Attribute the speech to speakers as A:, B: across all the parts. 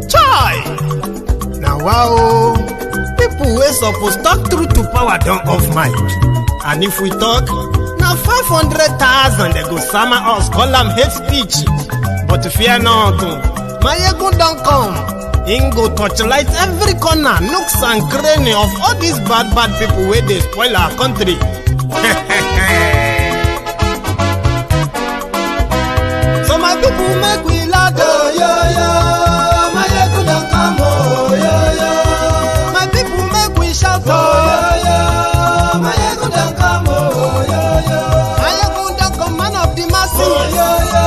A: Chai! Now wow, people wey suppose talk truth to power don't off mic. And if we talk, now 500,000 they go summer us, call them hate speech. But fear not, Maiyegun don't come. He go torchlight every corner, nooks and cranny of all these bad people where they spoil our country. So my people make we laugh, oh, yo, yo. Maiyegun don't come, oh, yo, yo. My people make we shout, oh, yo, yo. Maiyegun don't come, oh, yo, yo. Maiyegun don't come, man of the masses, oh, yo, yo.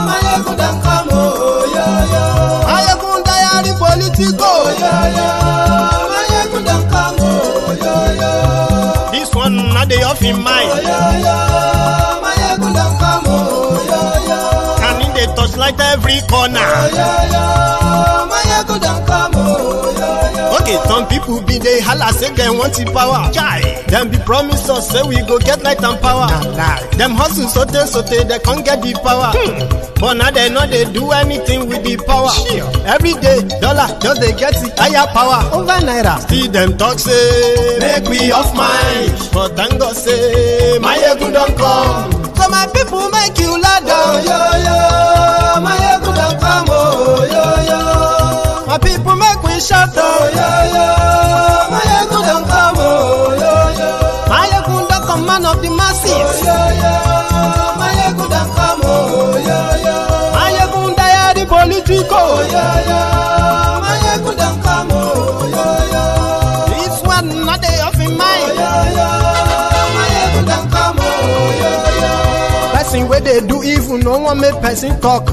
A: Maiyegun don't come, oh, yo, yo. Maiyegun diary Politico, oh, yo, yo. Maiyegun don't come, oh, yo, yo. This one not the off in mind, oh, yo, yo. Maiyegun don't come, oh, yo, yo. Can in the touchlight every corner, oh, yo, yo. Maiyegun don't come, oh, yo, yo. Okay, some people be they holla say they want the power. Chai, them be promise us say we go get light and power. Nah. Them hustle sote they can't get the power. But now they know they do anything with the power. Sure. Every day, dollar just they get the higher power over naira. See them talk say make we off mind, but thank God say Maiyegun don't come. So my people make you laugh, oh, yo, yo. Maiyegun don't come, oh, yo, yo. My people make we shout, oh, yo, yo. Maiyegun don't come, oh, yo, yo. Maiyegun don't come, man of the masses, oh, yo, yo. Maiyegun don't come, oh, yo, yo. Maiyegun diary Politico, oh, yo, yo. Maiyegun don't come, oh, yo, yo. This one not they off in mind, oh, yo, yo. Maiyegun don't come, oh, yo, yo. Person where they do evil, no one make person talk.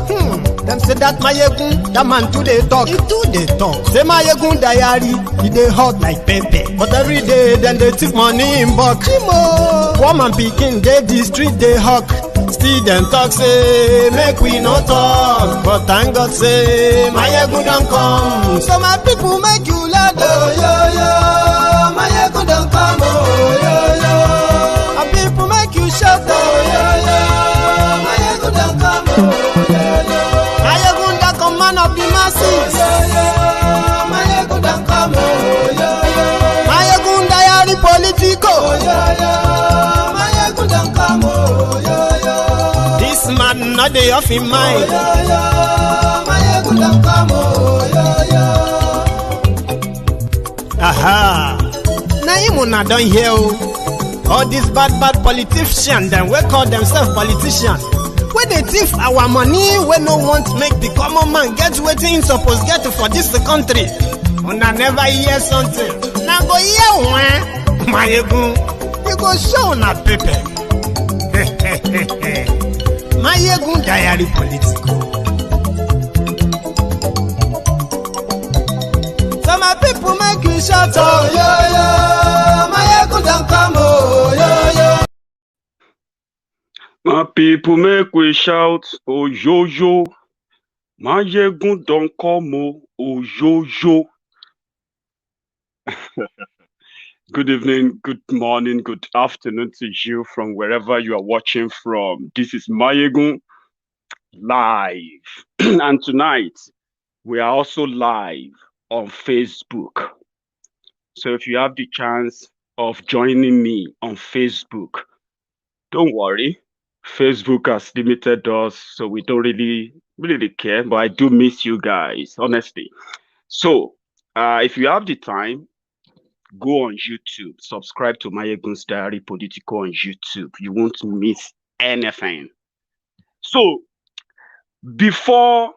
A: Them say that Maiyegun, that man too they talk. He too they talk. Say Maiyegun diary, he they hot like pepper. But every day then they take money in bulk. Poor man picking, they the street they hawk. Still them talk say make we no talk. But thank God say Maiyegun don't come. So my people make you laugh, oh, yo, yo. Maiyegun don't come, oh, yo, yo. My people make you shout, oh, yo, yo. Maiyegun don't come, oh, yo, yo. Maiyegun don't come, man of the masses, oh, yo, yo. Maiyegun don't come, oh, yo, yo. Maiyegun diary Politico, oh, yo, yo. Maiyegun don't come, oh, yo, yo. This man not the off in mind, oh, yo, yo. Maiyegun don't come, oh, yo, yo. Aha. Now you not done here, all these bad politicians, them we call themselves politicians. When they thief our money, we no want to make the common man get waiting supposed get for this country. Una never hear something. Now go hear one, Maiyegun, you go show na paper. Maiyegun diary Politico. So my people make you shout, oh, yo, yo. Maiyegun don't come, oh, yo, yo.
B: My people make we shout, oh, yo, yo. Maiyegun don't come, oh, yo, yo. Good evening, good morning, good afternoon to you from wherever you are watching from. This is Maiyegun live. And tonight, we are also live on Facebook. So if you have the chance of joining me on Facebook, don't worry. Facebook has limited us, so we don't really care, but I do miss you guys, honestly. So if you have the time, go on YouTube, subscribe to Maiyegun's Diary Politico on YouTube. You won't miss anything. So before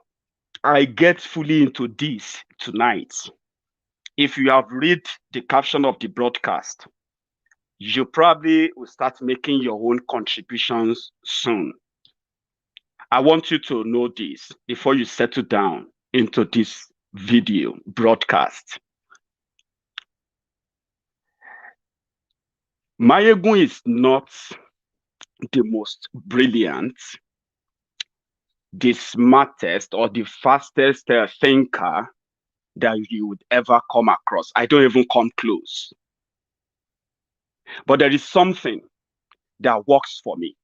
B: I get fully into this tonight, if you have read the caption of the broadcast, you probably will start making your own contributions soon. I want you to know this before you settle down into this video broadcast. Maiyegun is not the most brilliant, the smartest, or the fastest thinker that you would ever come across. I don't even come close. But there is something that works for me.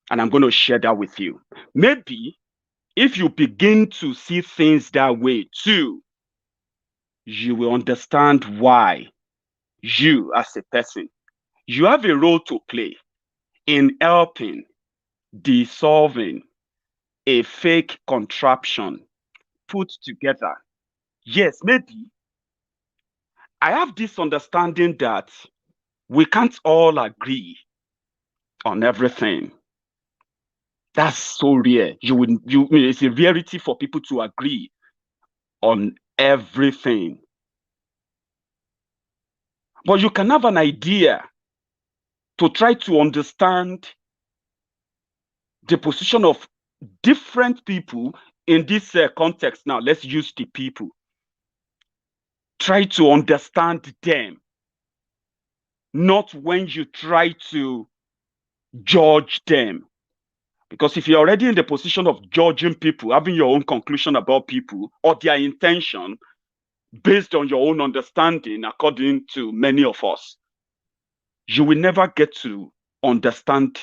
B: And I'm going to share that with you. Maybe if you begin to see things that way too, you will understand why you, as a person, you have a role to play in helping dissolving a fake contraption put together. Yes, maybe I have this understanding that we can't all agree on everything. That's so rare. It's a rarity for people to agree on everything. But you can have an idea to try to understand the position of different people in this context. Now, let's use the people. Try to understand them, not when you try to judge them. Because if you're already in the position of judging people, having your own conclusion about people or their intention based on your own understanding, according to many of us, you will never get to understand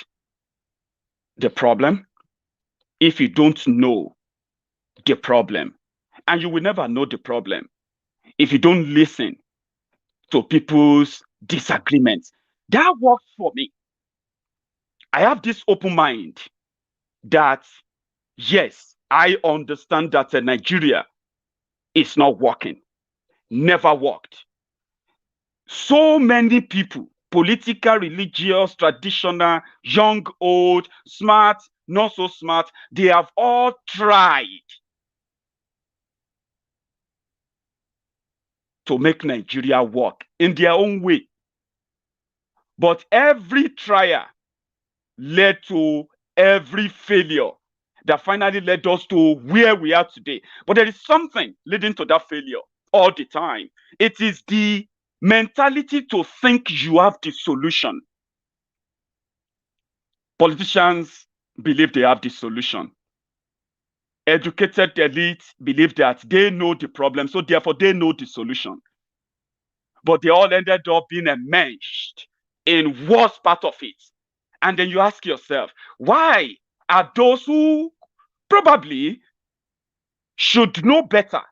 B: the problem if you don't know the problem. And you will never know the problem if you don't listen to people's disagreements. That works for me. I have this open mind that, yes, I understand that Nigeria is not working, never worked. So many people, political, religious, traditional, young, old, smart, not so smart, they have all tried to make Nigeria work in their own way. But every trial led to every failure that finally led us to where we are today. But there is something leading to that failure all the time. It is the mentality to think you have the solution. Politicians believe they have the solution. Educated elites believe that they know the problem, so therefore they know the solution. But they all ended up being enmeshed in worst part of it. And then you ask yourself, why are those who probably should know better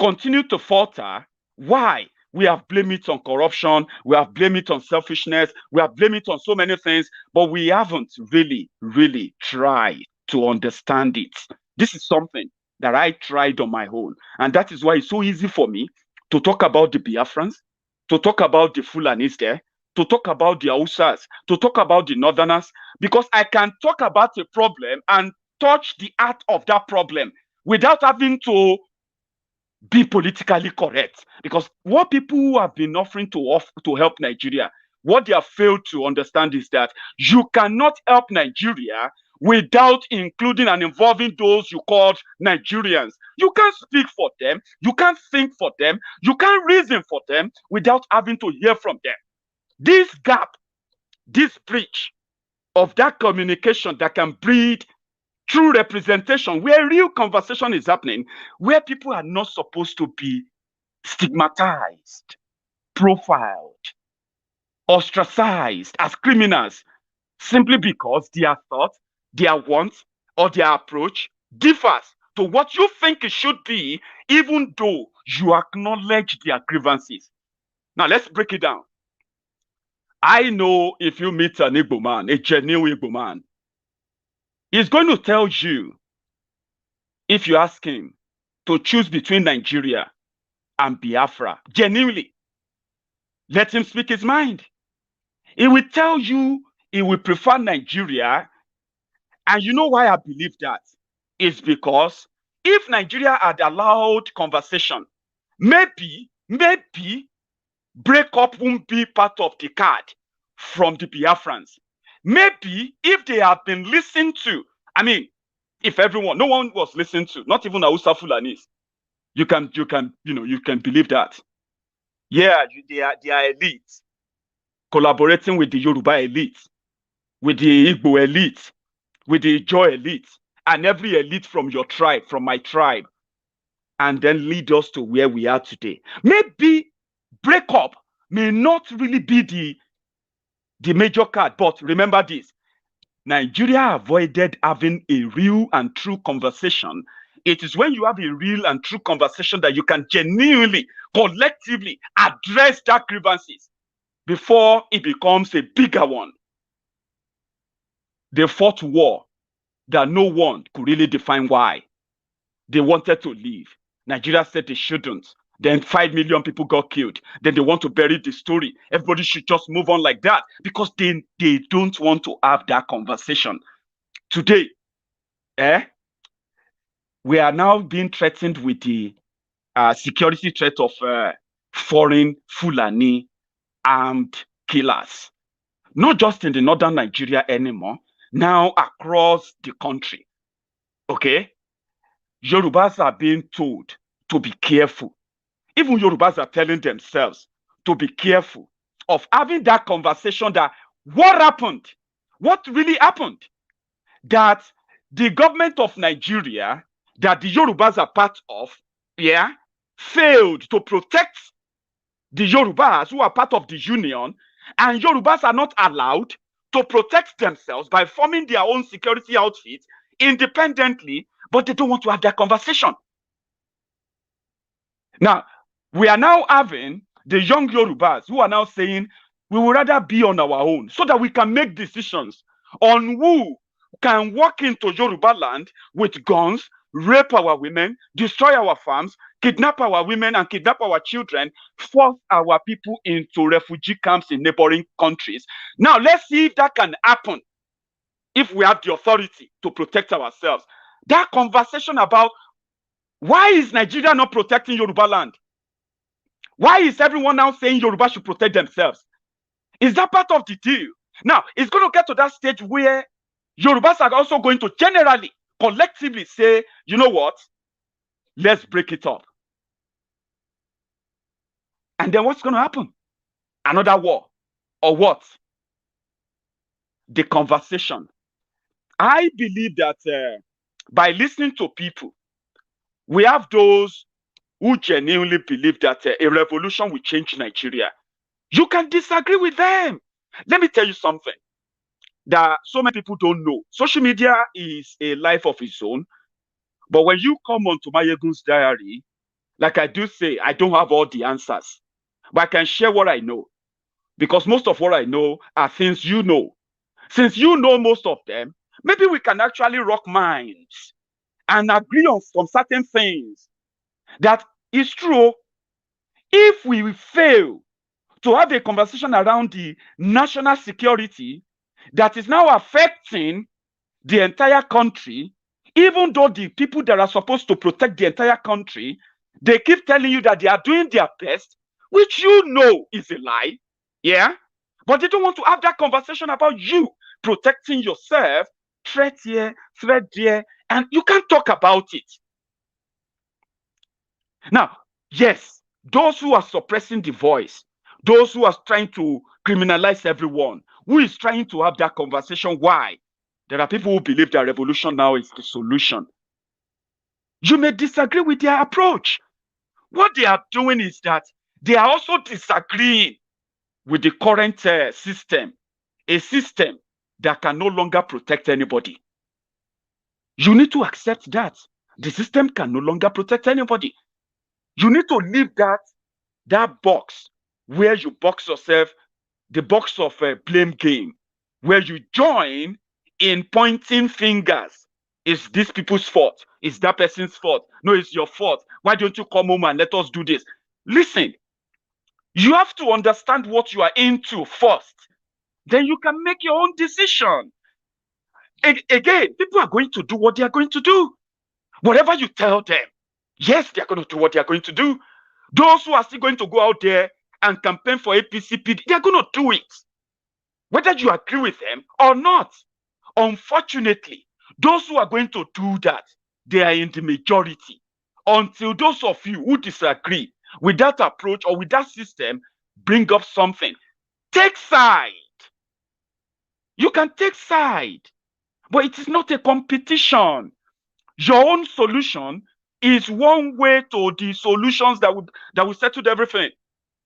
B: continue to falter? Why? We have blamed it on corruption, we have blamed it on selfishness, we have blamed it on so many things, but we haven't really tried to understand it. This is something that I tried on my own. And that is why it's so easy for me to talk about the Biafrans, to talk about the Fulanis there, to talk about the Hausas, to talk about the Northerners, because I can talk about a problem and touch the heart of that problem without having to be politically correct. Because what people who have been offering to help Nigeria, what they have failed to understand is that you cannot help Nigeria without including and involving those you call Nigerians. You can't speak for them, you can't think for them, you can't reason for them without having to hear from them. This gap, this breach of that communication that can breed true representation, where real conversation is happening, where people are not supposed to be stigmatized, profiled, ostracized as criminals, simply because their thought, their want, or their approach differs to what you think it should be, even though you acknowledge their grievances. Now, let's break it down. I know if you meet an Igbo man, a genuine Igbo man, he's going to tell you, if you ask him to choose between Nigeria and Biafra, genuinely, let him speak his mind. He will tell you he will prefer Nigeria. And you know why I believe that? It's because if Nigeria had allowed conversation, maybe breakup won't be part of the card from the Biafrans. Maybe if they have been listened to, I mean, if no one was listened to, not even Hausa Fulanis, you can believe that. Yeah, they are elites collaborating with the Yoruba elite, with the Igbo elite, with the Ijaw elite, and every elite from your tribe, from my tribe, and then lead us to where we are today. Maybe breakup may not really be the major card, but remember this: Nigeria avoided having a real and true conversation. It is when you have a real and true conversation that you can genuinely, collectively address that grievances before it becomes a bigger one. They fought war that no one could really define why. They wanted to leave. Nigeria said they shouldn't. Then 5 million people got killed. Then they want to bury the story. Everybody should just move on like that because they don't want to have that conversation. Today, we are now being threatened with the security threat of foreign Fulani armed killers. Not just in the northern Nigeria anymore, now across the country. Okay? Yorubas are being told to be careful. Even Yorubas are telling themselves to be careful of having that conversation that what happened? What really happened? That the government of Nigeria, that the Yorubas are part of, failed to protect the Yorubas who are part of the union, and Yorubas are not allowed to protect themselves by forming their own security outfits independently, but they don't want to have that conversation. Now, we are now having the young Yorubas who are now saying we would rather be on our own so that we can make decisions on who can walk into Yoruba land with guns, rape our women, destroy our farms, kidnap our women and kidnap our children, force our people into refugee camps in neighboring countries. Now, let's see if that can happen if we have the authority to protect ourselves. That conversation about why is Nigeria not protecting Yoruba land? Why is everyone now saying Yoruba should protect themselves? Is that part of the deal? Now, it's going to get to that stage where Yorubas are also going to generally, collectively say, you know what? Let's break it up. And then what's going to happen? Another war. Or what? The conversation. I believe that by listening to people, we have those who genuinely believe that a revolution will change Nigeria. You can disagree with them. Let me tell you something that so many people don't know. Social media is a life of its own. But when you come onto Maiyegun's diary, like I do say, I don't have all the answers. But I can share what I know. Because most of what I know are things you know. Since you know most of them, maybe we can actually rock minds and agree on some certain things. That is true. If we fail to have a conversation around the national security that is now affecting the entire country, even though the people that are supposed to protect the entire country, they keep telling you that they are doing their best, which you know is a lie, but they don't want to have that conversation about you protecting yourself, threat here, threat there, and you can't talk about it. Now, yes, those who are suppressing the voice, those who are trying to criminalize everyone, who is trying to have that conversation, why? There are people who believe that revolution now is the solution. You may disagree with their approach. What they are doing is that they are also disagreeing with the current system, a system that can no longer protect anybody. You need to accept that. The system can no longer protect anybody. You need to leave that box where you box yourself, the box of a blame game, where you join in pointing fingers. Is this people's fault? Is that person's fault? No, it's your fault. Why don't you come home and let us do this? Listen, you have to understand what you are into first. Then you can make your own decision. Again, people are going to do what they are going to do. Whatever you tell them, yes, they are going to do what they are going to do. Those who are still going to go out there and campaign for APCP, they are going to do it. Whether you agree with them or not. Unfortunately, those who are going to do that, they are in the majority. Until those of you who disagree with that approach or with that system bring up something, take side. You can take side, but it is not a competition. Your own solution is one way to the solutions that will settle everything.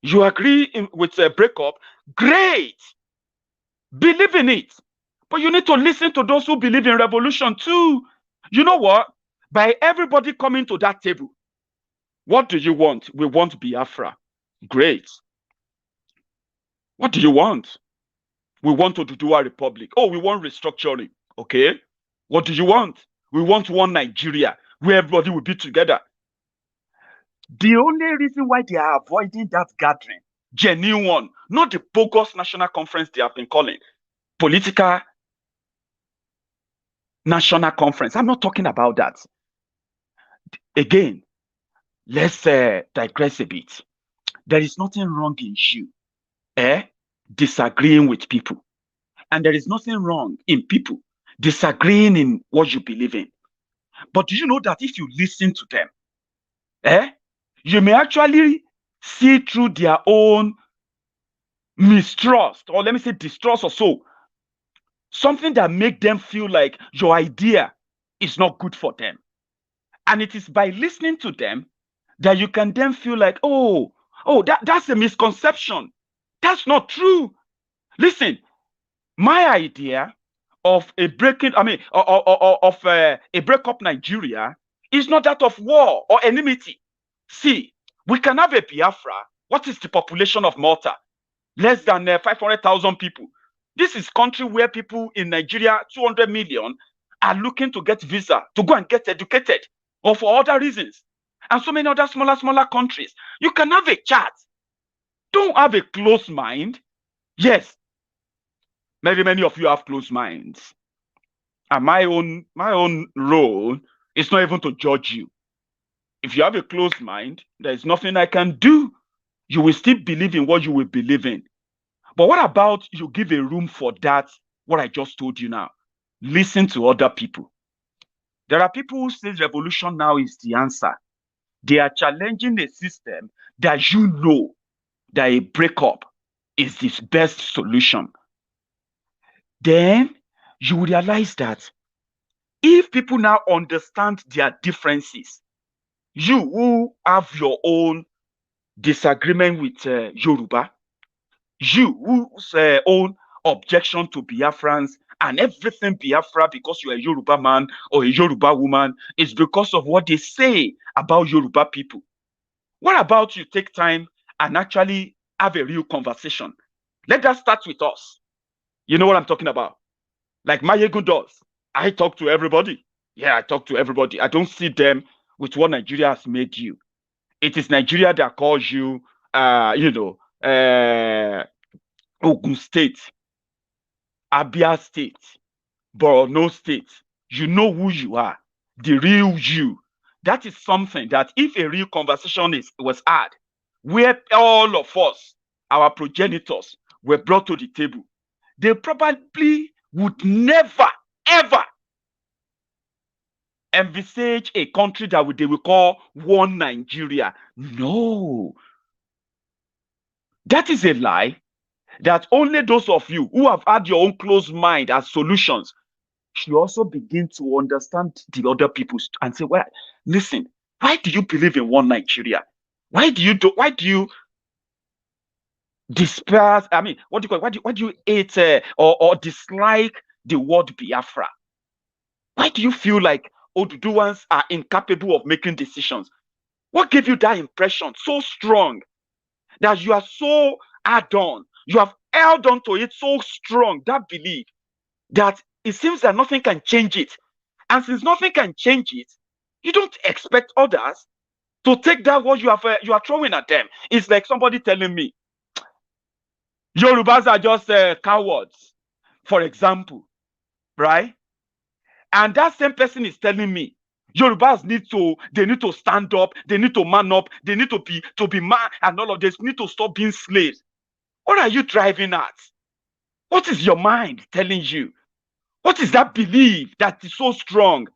B: You agree with a breakup, great. Believe in it. But you need to listen to those who believe in revolution too. You know what? By everybody coming to that table, what do you want? We want Biafra. Great. What do you want? We want to do a republic. Oh, we want restructuring. Okay. What do you want? We want one Nigeria where everybody will be together. The only reason why they are avoiding that gathering, genuine one, not the bogus national conference they have been calling, political national conference. I'm not talking about that. Again, let's digress a bit. There is nothing wrong in you disagreeing with people. And there is nothing wrong in people disagreeing in what you believe in. But do you know that if you listen to them, you may actually see through their own mistrust, or let me say distrust or so, something that make them feel like your idea is not good for them. And it is by listening to them that you can then feel like, that's a misconception. That's not true. Listen, my idea of a breakup Nigeria is not that of war or enmity. See, we can have a Biafra. What is the population of Malta? Less than 500,000 people. This is country where people in Nigeria, 200 million, are looking to get visa to go and get educated or for other reasons. And so many other smaller countries. You can have a chat. Don't have a closed mind. Yes, many of you have closed minds. And my own role is not even to judge you. If you have a closed mind, there is nothing I can do. You will still believe in what you will believe in. But what about you give a room for that, what I just told you now? Listen to other people. There are people who say revolution now is the answer. They are challenging a system that you know that a breakup is the best solution. Then you will realize that if people now understand their differences, you who have your own disagreement with Yoruba, you whose own objection to Biafrans and everything Biafra because you're a Yoruba man or a Yoruba woman is because of what they say about Yoruba people. What about you take time and actually have a real conversation? Let that start with us. You know what I'm talking about? Like Maiyegun does. I talk to everybody. Yeah, I talk to everybody. I don't see them with what Nigeria has made you. It is Nigeria that calls you, Ogun State, Abia State, Borno State. You know who you are, the real you. That is something that if a real conversation was had, where all of us, our progenitors, were brought to the table, they probably would never, ever envisage a country that they will call one Nigeria. No. That is a lie that only those of you who have had your own closed mind as solutions should also begin to understand the other people and say, well, listen, why do you believe in one Nigeria? Why do you despise? I mean, what do you call it? Why do you hate or dislike the word Biafra? Why do you feel like Oduduwans are incapable of making decisions? What gave you that impression so strong that you are so hard on? You have held on to it so strong, that belief, that it seems that nothing can change it. And since nothing can change it, you don't expect others to take that what you are throwing at them. It's like somebody telling me, Yorubas are just cowards, for example, right? And that same person is telling me, Yorubas need to stand up, they need to man up, they need to be man, and all of this need to stop being slaves. What are you driving at? What is your mind telling you? What is that belief that is so strong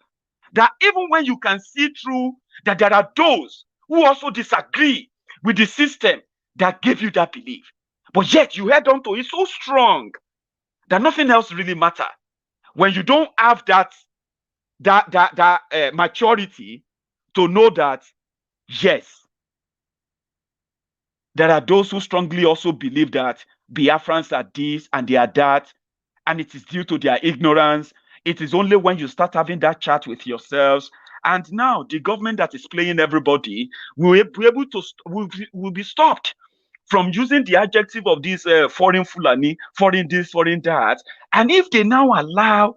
B: that even when you can see through that there are those who also disagree with the system that gave you that belief, but yet you held on to it so strong that nothing else really matters? When you don't have that maturity to know that, yes, there are those who strongly also believe that Biafrans are this and they are that,
C: and it is due to their ignorance. It is only when you start having that chat with yourselves, and now the government that is playing everybody will be able to will be stopped from using the adjective of this foreign Fulani, foreign this, foreign that. And if they now allow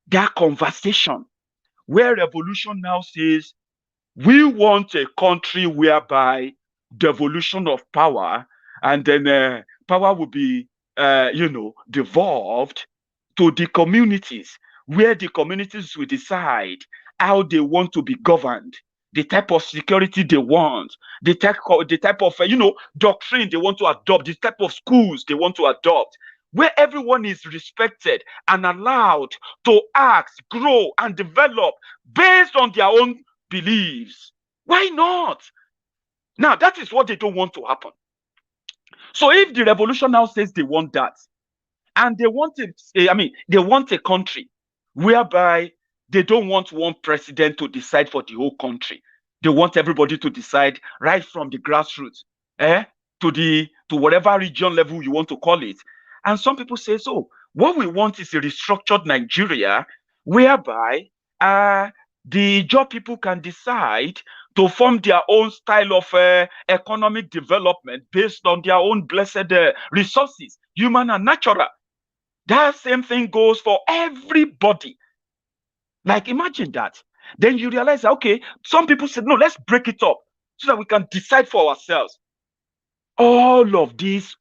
C: that conversation where revolution now says, we want a country whereby devolution of power, and then power will be, devolved to the communities, where the communities will decide how they want to be governed, the type of security they want, the type of doctrine they want to adopt, the type of schools they want to adopt, where everyone is respected and allowed to act, grow, and develop based on their own beliefs. Why not? Now, that is what they don't want to happen. So if the revolution now says they want that, and they want they want a country whereby they don't want one president to decide for the whole country. They want everybody to decide right from the grassroots, to whatever region level you want to call it. And some people say, so what we want is a restructured Nigeria whereby the job people can decide to form their own style of economic development based on their own blessed resources, human and natural. That same thing goes for everybody. Like, imagine that. Then you realize, okay, some people said, no, let's break it up so that we can decide for ourselves. All of these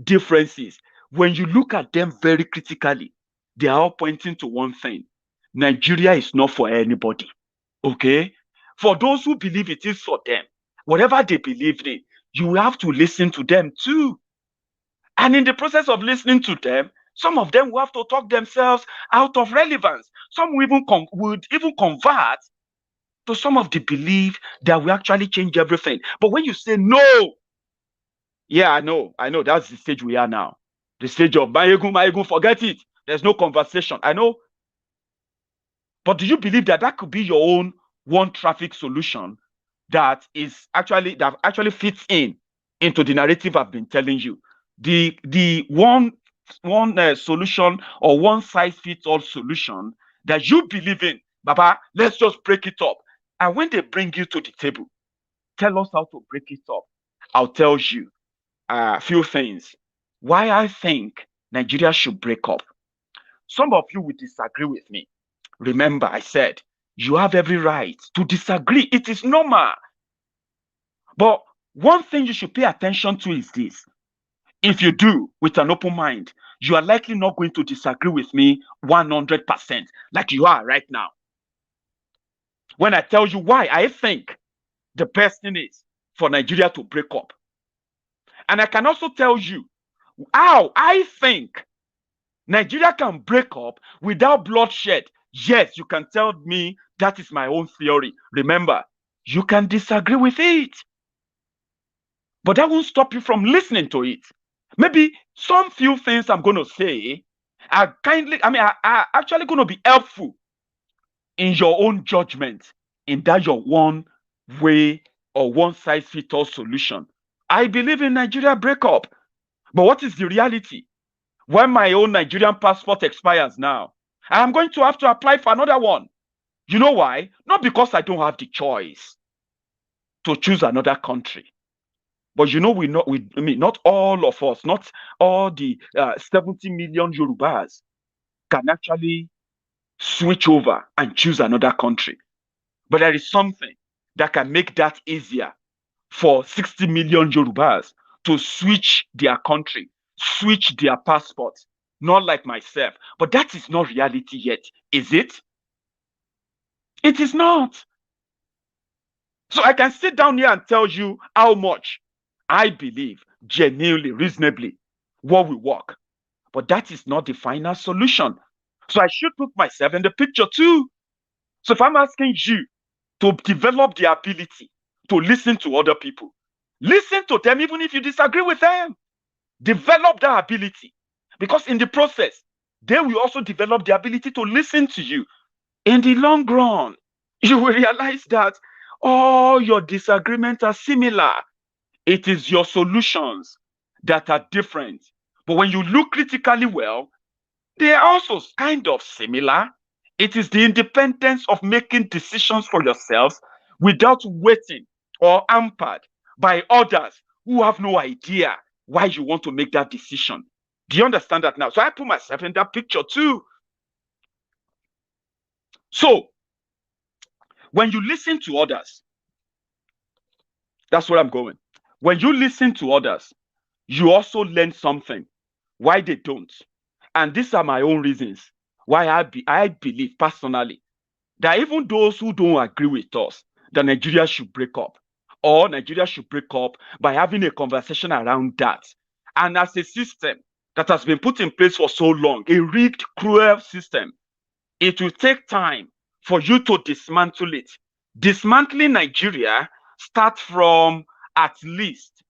C: differences, when you look at them very critically, they are all pointing to one thing. Nigeria is not for anybody. Okay? For those who believe it is for them, whatever they believe in, you have to listen to them too. And in the process of listening to them, some of them will have to talk themselves out of relevance. Some would even convert to some of the belief that will actually change everything. But when you say no, yeah, I know, that's the stage we are now. The stage of Maiyegun, forget it. There's no conversation. I know. But do you believe that could be your own one traffic solution that actually fits into the narrative I've been telling you? The one solution or one size fits all solution that you believe in, Baba, let's just break it up. And when they bring you to the table, tell us how to break it up. I'll tell you a few things why I think Nigeria should break up. Some of you will disagree with me. Remember, I said you have every right to disagree. It is normal. But one thing you should pay attention to is this. If you do with an open mind, you are likely not going to disagree with me 100% like you are right now. When I tell you why I think the best thing is for Nigeria to break up. And I can also tell you how I think Nigeria can break up without bloodshed. Yes, you can tell me that is my own theory. Remember, you can disagree with it. But that won't stop you from listening to it. Maybe some few things I'm going to say are actually going to be helpful in your own judgment, in that your one way or one size fits all solution. I believe in Nigeria breakup. But what is the reality? When my own Nigerian passport expires now, I'm going to have to apply for another one. You know why? Not because I don't have the choice to choose another country. But not all of us, not all the 70 million Yorubas can actually switch over and choose another country. But there is something that can make that easier for 60 million Yorubas to switch their country, switch their passport, not like myself. But that is not reality yet, is it? It is not. So I can sit down here and tell you how much I believe genuinely, reasonably, what will work. But that is not the final solution. So I should put myself in the picture too. So if I'm asking you to develop the ability to listen to other people, listen to them even if you disagree with them. Develop that ability. Because in the process, they will also develop the ability to listen to you. In the long run, you will realize that all your disagreements are similar. It is your solutions that are different. But when you look critically well, They are also kind of similar. It is the independence of making decisions for yourselves without waiting or hampered by others who have no idea why you want to make that decision. Do you understand that now? So I put myself in that picture too. So when you listen to others, that's where I'm going. When you listen to others, you also learn something why they don't. And these are my own reasons why I believe personally that even those who don't agree with us, that Nigeria should break up, or Nigeria should break up by having a conversation around that. And as a system that has been put in place for so long, a rigged, cruel system, it will take time for you to dismantle it. Dismantling Nigeria starts from at least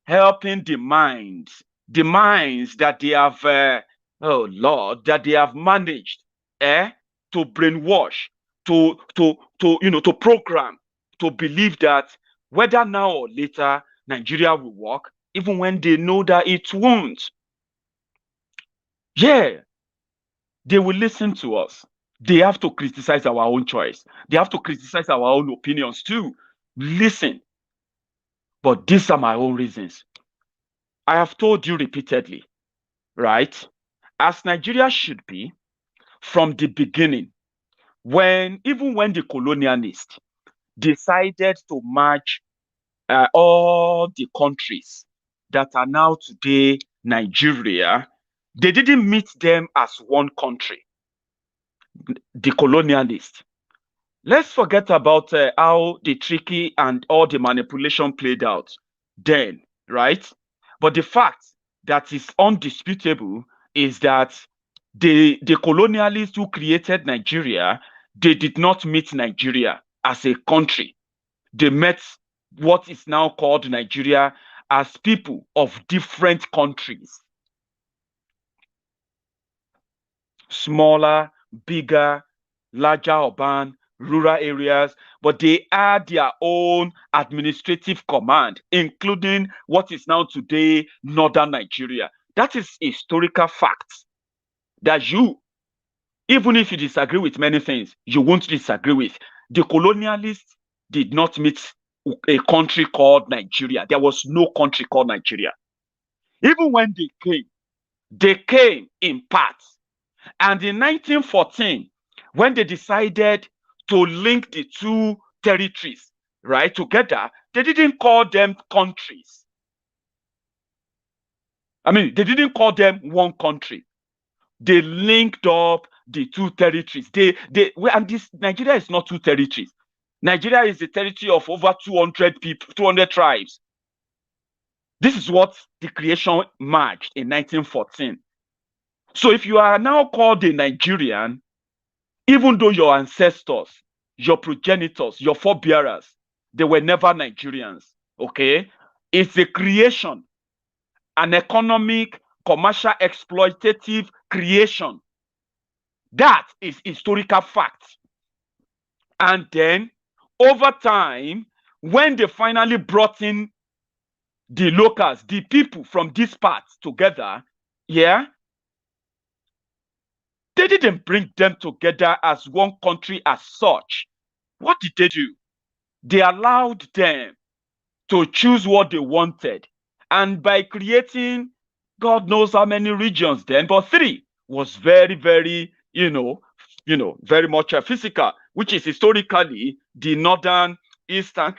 C: helping the minds that they have, oh Lord, that they have managed to brainwash, to program, to believe that whether now or later Nigeria will work, even when they know that it won't. Yeah, they will listen to us. They have to criticize our own choice. They have to criticize our own opinions too. Listen. But these are my own reasons. I have told you repeatedly, right? As Nigeria should be from the beginning, even when the colonialists decided to merge all the countries that are now today Nigeria, they didn't meet them as one country. The colonialists. Let's forget about how the tricky and all the manipulation played out then, right? But the fact that is undisputable is that the colonialists who created Nigeria, they did not meet Nigeria as a country. They met what is now called Nigeria as people of different countries. Smaller, bigger, larger urban, rural areas, but they had their own administrative command, including what is now today northern Nigeria. That is historical fact that you, even if you disagree with many things, you won't disagree with. The colonialists did not meet a country called Nigeria. There was no country called Nigeria. Even when they came in parts. And in 1914, when they decided to link the two territories, right, together, they didn't call them countries. I mean, they didn't call them one country. They linked up the two territories. And this Nigeria is not two territories. Nigeria is a territory of over 200 people, 200 tribes. This is what the creation merged in 1914. So if you are now called a Nigerian, even though your ancestors, your progenitors, your forebearers, they were never Nigerians, okay? It's a creation, an economic, commercial, exploitative creation. That is historical fact. And then, over time, when they finally brought in the locals, the people from these parts together, yeah, they didn't bring them together as one country as such. What did they do? They allowed them to choose what they wanted. And by creating God knows how many regions then, but 3 was very, very, very much physical, which is historically the northern, eastern,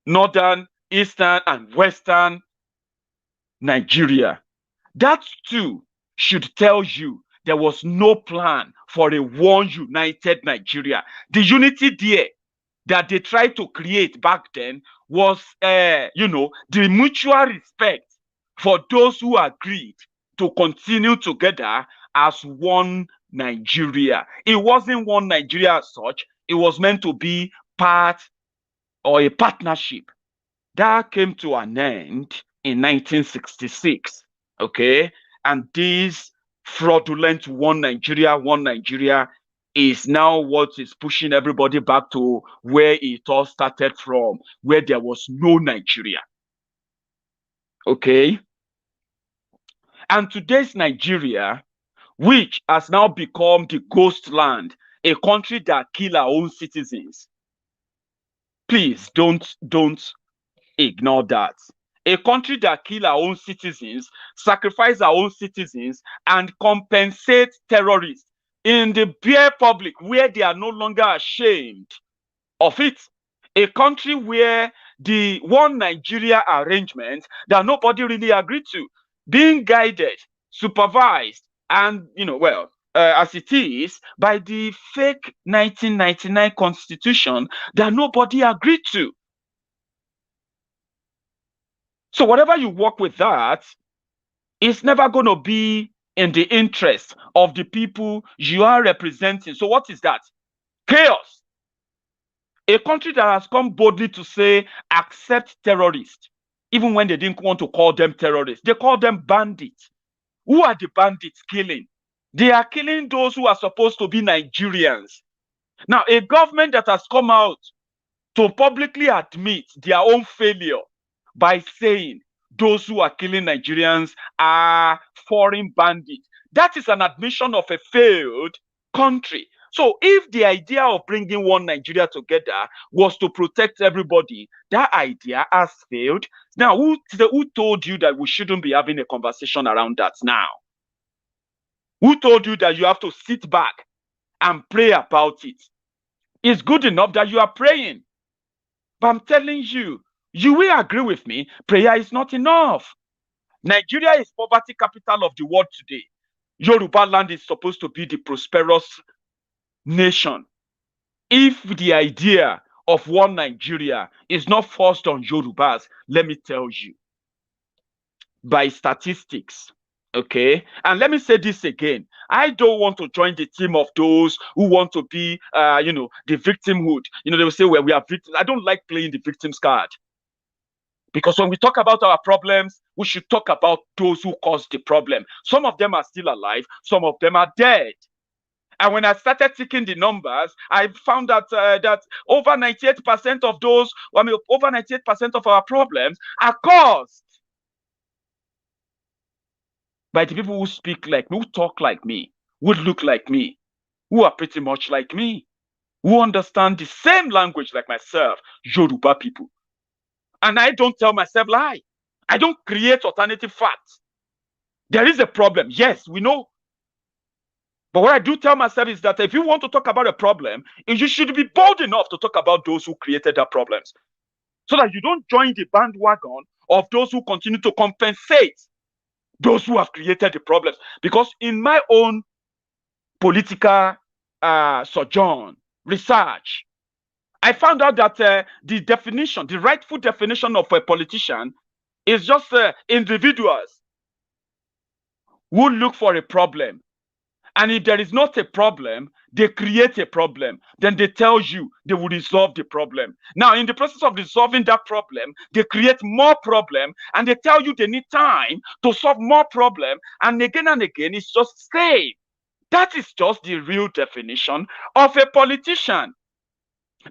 C: northern, eastern, and western Nigeria. That too should tell you there was no plan for a one united Nigeria. The unity there that they tried to create back then was, the mutual respect for those who agreed to continue together as one Nigeria. It wasn't one Nigeria as such. It was meant to be part or a partnership. That came to an end in 1966, okay? And this fraudulent one Nigeria is now what is pushing everybody back to where it all started from, where there was no Nigeria. Okay? And today's Nigeria which has now become the ghost land, a country that kill our own citizens. Please don't ignore that. A country that kill our own citizens, sacrifice our own citizens, and compensate terrorists in the bare public where they are no longer ashamed of it. A country where the one Nigeria arrangement that nobody really agreed to, being guided, supervised, and as it is by the fake 1999 constitution that nobody agreed to. So whatever you work with that, it's never going to be in the interest of the people you are representing. So what is that? Chaos. A country that has come boldly to say, accept terrorists, even when they didn't want to call them terrorists. They call them bandits. Who are the bandits killing? They are killing those who are supposed to be Nigerians. Now, a government that has come out to publicly admit their own failure by saying those who are killing Nigerians are foreign bandits. That is an admission of a failed country. So if the idea of bringing one Nigeria together was to protect everybody, that idea has failed. Now, who told you that we shouldn't be having a conversation around that now? Who told you that you have to sit back and pray about it? It's good enough that you are praying. But I'm telling you, you will agree with me, prayer is not enough. Nigeria is poverty capital of the world today. Yoruba land is supposed to be the prosperous nation. If the idea of one Nigeria is not forced on Yorubas, let me tell you, by statistics, okay? And let me say this again. I don't want to join the team of those who want to be, the victimhood. They will say, well, we are victims. I don't like playing the victim's card. Because when we talk about our problems, we should talk about those who caused the problem. Some of them are still alive. Some of them are dead. And when I started taking the numbers, I found that that over 98% of over 98% of our problems are caused by the people who speak like me, who talk like me, who look like me, who are pretty much like me, who understand the same language like myself, Yoruba people. And I don't tell myself lie. I don't create alternative facts. There is a problem. Yes, we know. But what I do tell myself is that if you want to talk about a problem, you should be bold enough to talk about those who created that problems. So that you don't join the bandwagon of those who continue to compensate those who have created the problems. Because in my own political sojourn, research, I found out that the rightful definition of a politician is just individuals who look for a problem. And if there is not a problem, they create a problem. Then they tell you they will resolve the problem. Now, in the process of resolving that problem, they create more problem and they tell you they need time to solve more problem. And again, it's just same. That is just the real definition of a politician.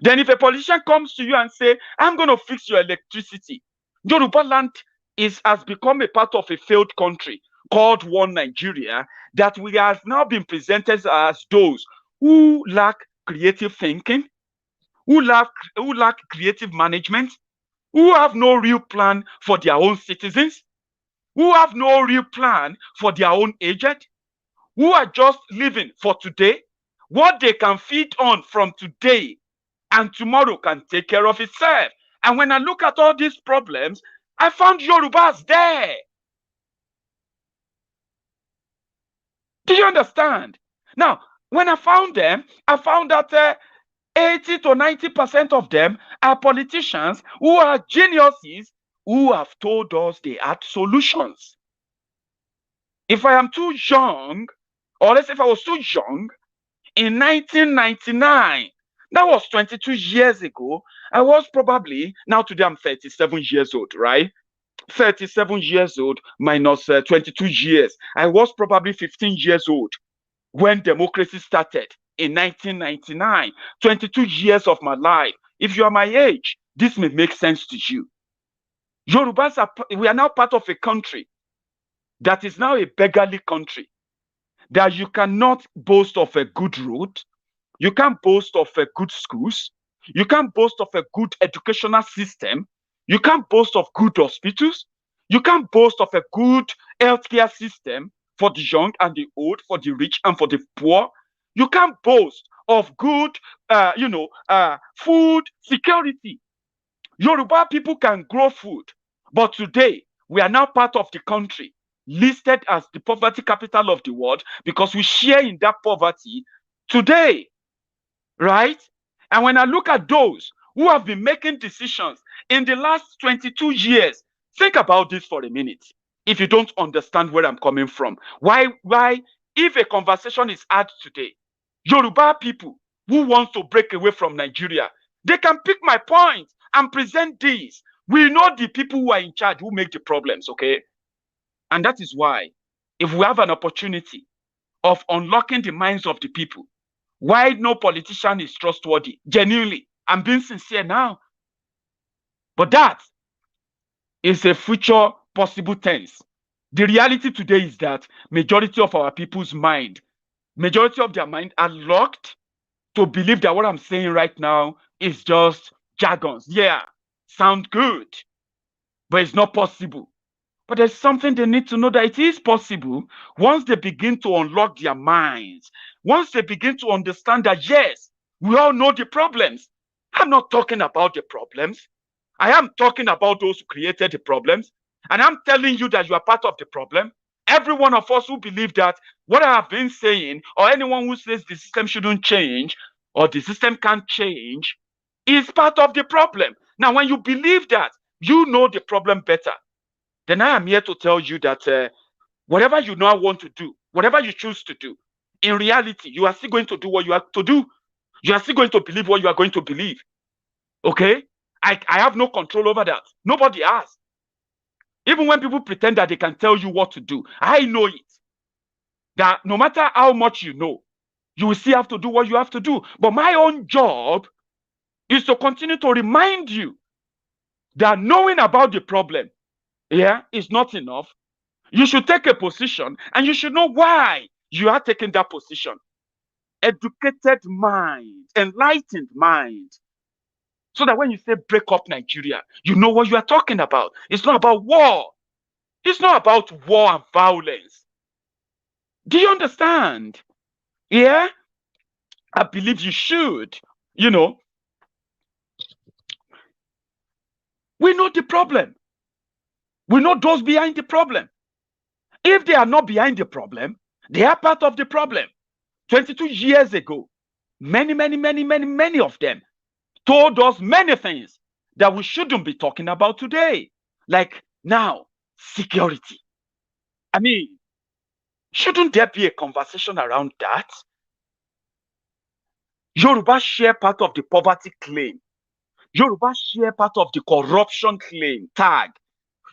C: Then if a politician comes to you and say, I'm going to fix your electricity, Yoruba land has become a part of a failed country called one Nigeria, that we have now been presented as those who lack creative thinking, who lack creative management, who have no real plan for their own citizens, who have no real plan for their own aged, who are just living for today, what they can feed on from today, and tomorrow can take care of itself. And when I look at all these problems, I found Yorubas there. Do you understand? Now, when I found them, I found that 80 to 90% of them are politicians who are geniuses who have told us they had solutions. If I am too young, or let's say if I was too young, in 1999, that was 22 years ago, I was probably, now today I'm 37 years old, right? 37 years old minus 22 years. I was probably 15 years old when democracy started in 1999. 22 years of my life. If you are my age, this may make sense to you. Yorubas we are now part of a country that is now a beggarly country that you cannot boast of a good road, you can't boast of a good schools, you can't boast of a good educational system, you can't boast of good hospitals, you can't boast of a good healthcare system for the young and the old, for the rich and for the poor. You can't boast of good, food security. Yoruba people can grow food, but today we are now part of the country listed as the poverty capital of the world because we share in that poverty today, right? And when I look at those who have been making decisions in the last 22 years, think about this for a minute. If you don't understand where I'm coming from, why, if a conversation is had today, Yoruba people who want to break away from Nigeria, they can pick my point and present this. We know the people who are in charge who make the problems, okay? And that is why, if we have an opportunity of unlocking the minds of the people, why no politician is trustworthy, genuinely, I'm being sincere now. But that is a future possible tense. The reality today is that majority of our people's mind, majority of their mind are locked to believe that what I'm saying right now is just jargons. Yeah, sound good, but it's not possible. But there's something they need to know, that it is possible once they begin to unlock their minds, once they begin to understand that, yes, we all know the problems. I'm not talking about the problems. I am talking about those who created the problems. And I'm telling you that you are part of the problem. Every one of us who believe that what I have been saying, or anyone who says the system shouldn't change or the system can't change, is part of the problem. Now, when you believe that, you know the problem better. Then I am here to tell you that whatever you now want to do, whatever you choose to do, in reality, you are still going to do what you have to do. You are still going to believe what you are going to believe. Okay? I have no control over that. Nobody has. Even when people pretend that they can tell you what to do, I know it. That no matter how much you know, you will still have to do what you have to do. But my own job is to continue to remind you that knowing about the problem, is not enough. You should take a position and you should know why you are taking that position. Educated mind, enlightened mind. So that when you say break up Nigeria, you know what you are talking about. It's not about war. It's not about war and violence. Do you understand? Yeah? I believe you should. We know the problem. We know those behind the problem. If they are not behind the problem, they are part of the problem. 22 years ago, many of them told us many things that we shouldn't be talking about today. Like now, security. I mean, shouldn't there be a conversation around that? Yoruba share part of the poverty claim. Yoruba share part of the corruption claim tag.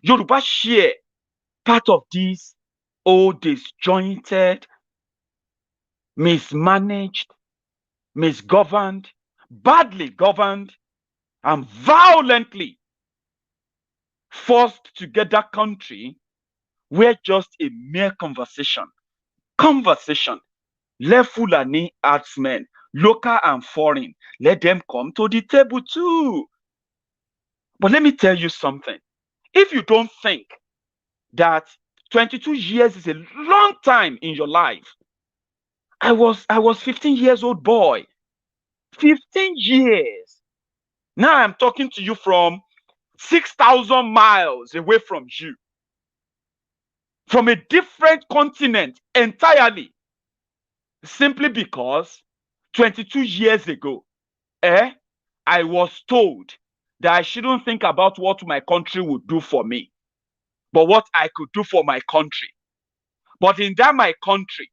C: Yoruba share part of this disjointed, mismanaged, misgoverned, badly governed, and violently forced together country where just a mere conversation, let Fulani herdsmen, local and foreign, let them come to the table too. But let me tell you something. If you don't think that 22 years is a long time in your life, I was 15 years old boy. 15 years. Now I'm talking to you from 6,000 miles away from you. From a different continent entirely. Simply because 22 years ago, I was told that I shouldn't think about what my country would do for me, but what I could do for my country. But in that my country,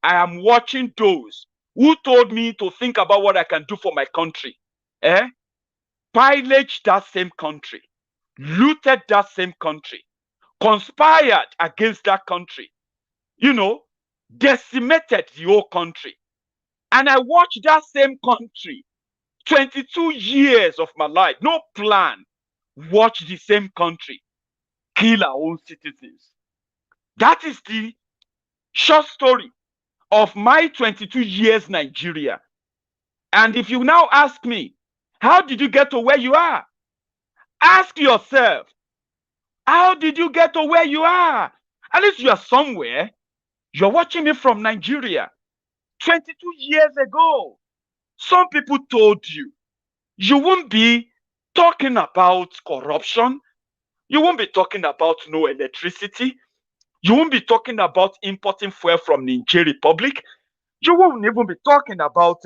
C: I am watching those who told me to think about what I can do for my country, pillaged that same country, looted that same country, conspired against that country, decimated the whole country. And I watched that same country, 22 years of my life, no plan, watch the same country kill our own citizens. That is the short story of my 22 years Nigeria. And if you now ask me, how did you get to where you are? Ask yourself, how did you get to where you are? At least you are somewhere. You're watching me from Nigeria. 22 years ago, some people told you, you won't be talking about corruption. You won't be talking about no electricity. You won't be talking about importing fuel from Niger Republic. You won't even be talking about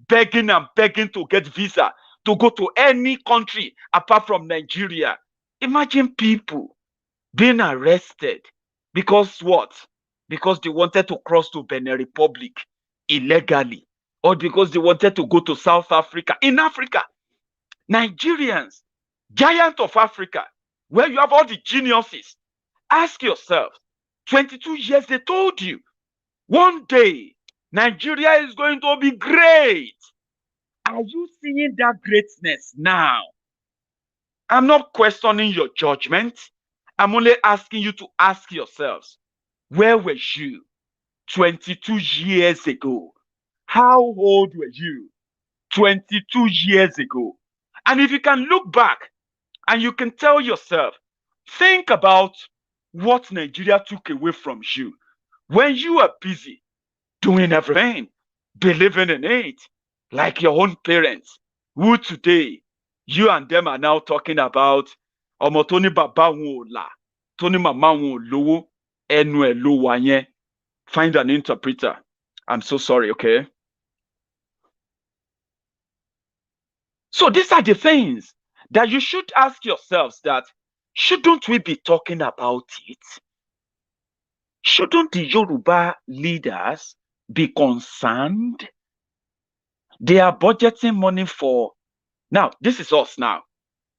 C: begging and begging to get visa to go to any country apart from Nigeria. Imagine people being arrested because what? Because they wanted to cross to Benin Republic illegally, or because they wanted to go to South Africa. In Africa, Nigerians, giant of Africa, where you have all the geniuses, ask yourself, 22 years they told you, one day Nigeria is going to be great. Are you seeing that greatness now? I'm not questioning your judgment. I'm only asking you to ask yourselves, where were you 22 years ago? How old were you 22 years ago? And if you can look back and you can tell yourself, think about what Nigeria took away from you when you were busy doing everything, believing in it, like your own parents, who today you and them are now talking about ọmọ tó ní bàbá òun ò là, tó ní màmá òun ò lówó, ẹnu ẹ̀ ló wà yẹn. Find an interpreter. I'm so sorry, okay? So these are the things that you should ask yourselves, that shouldn't we be talking about it? Shouldn't the Yoruba leaders be concerned? They are budgeting money for, now this is us now,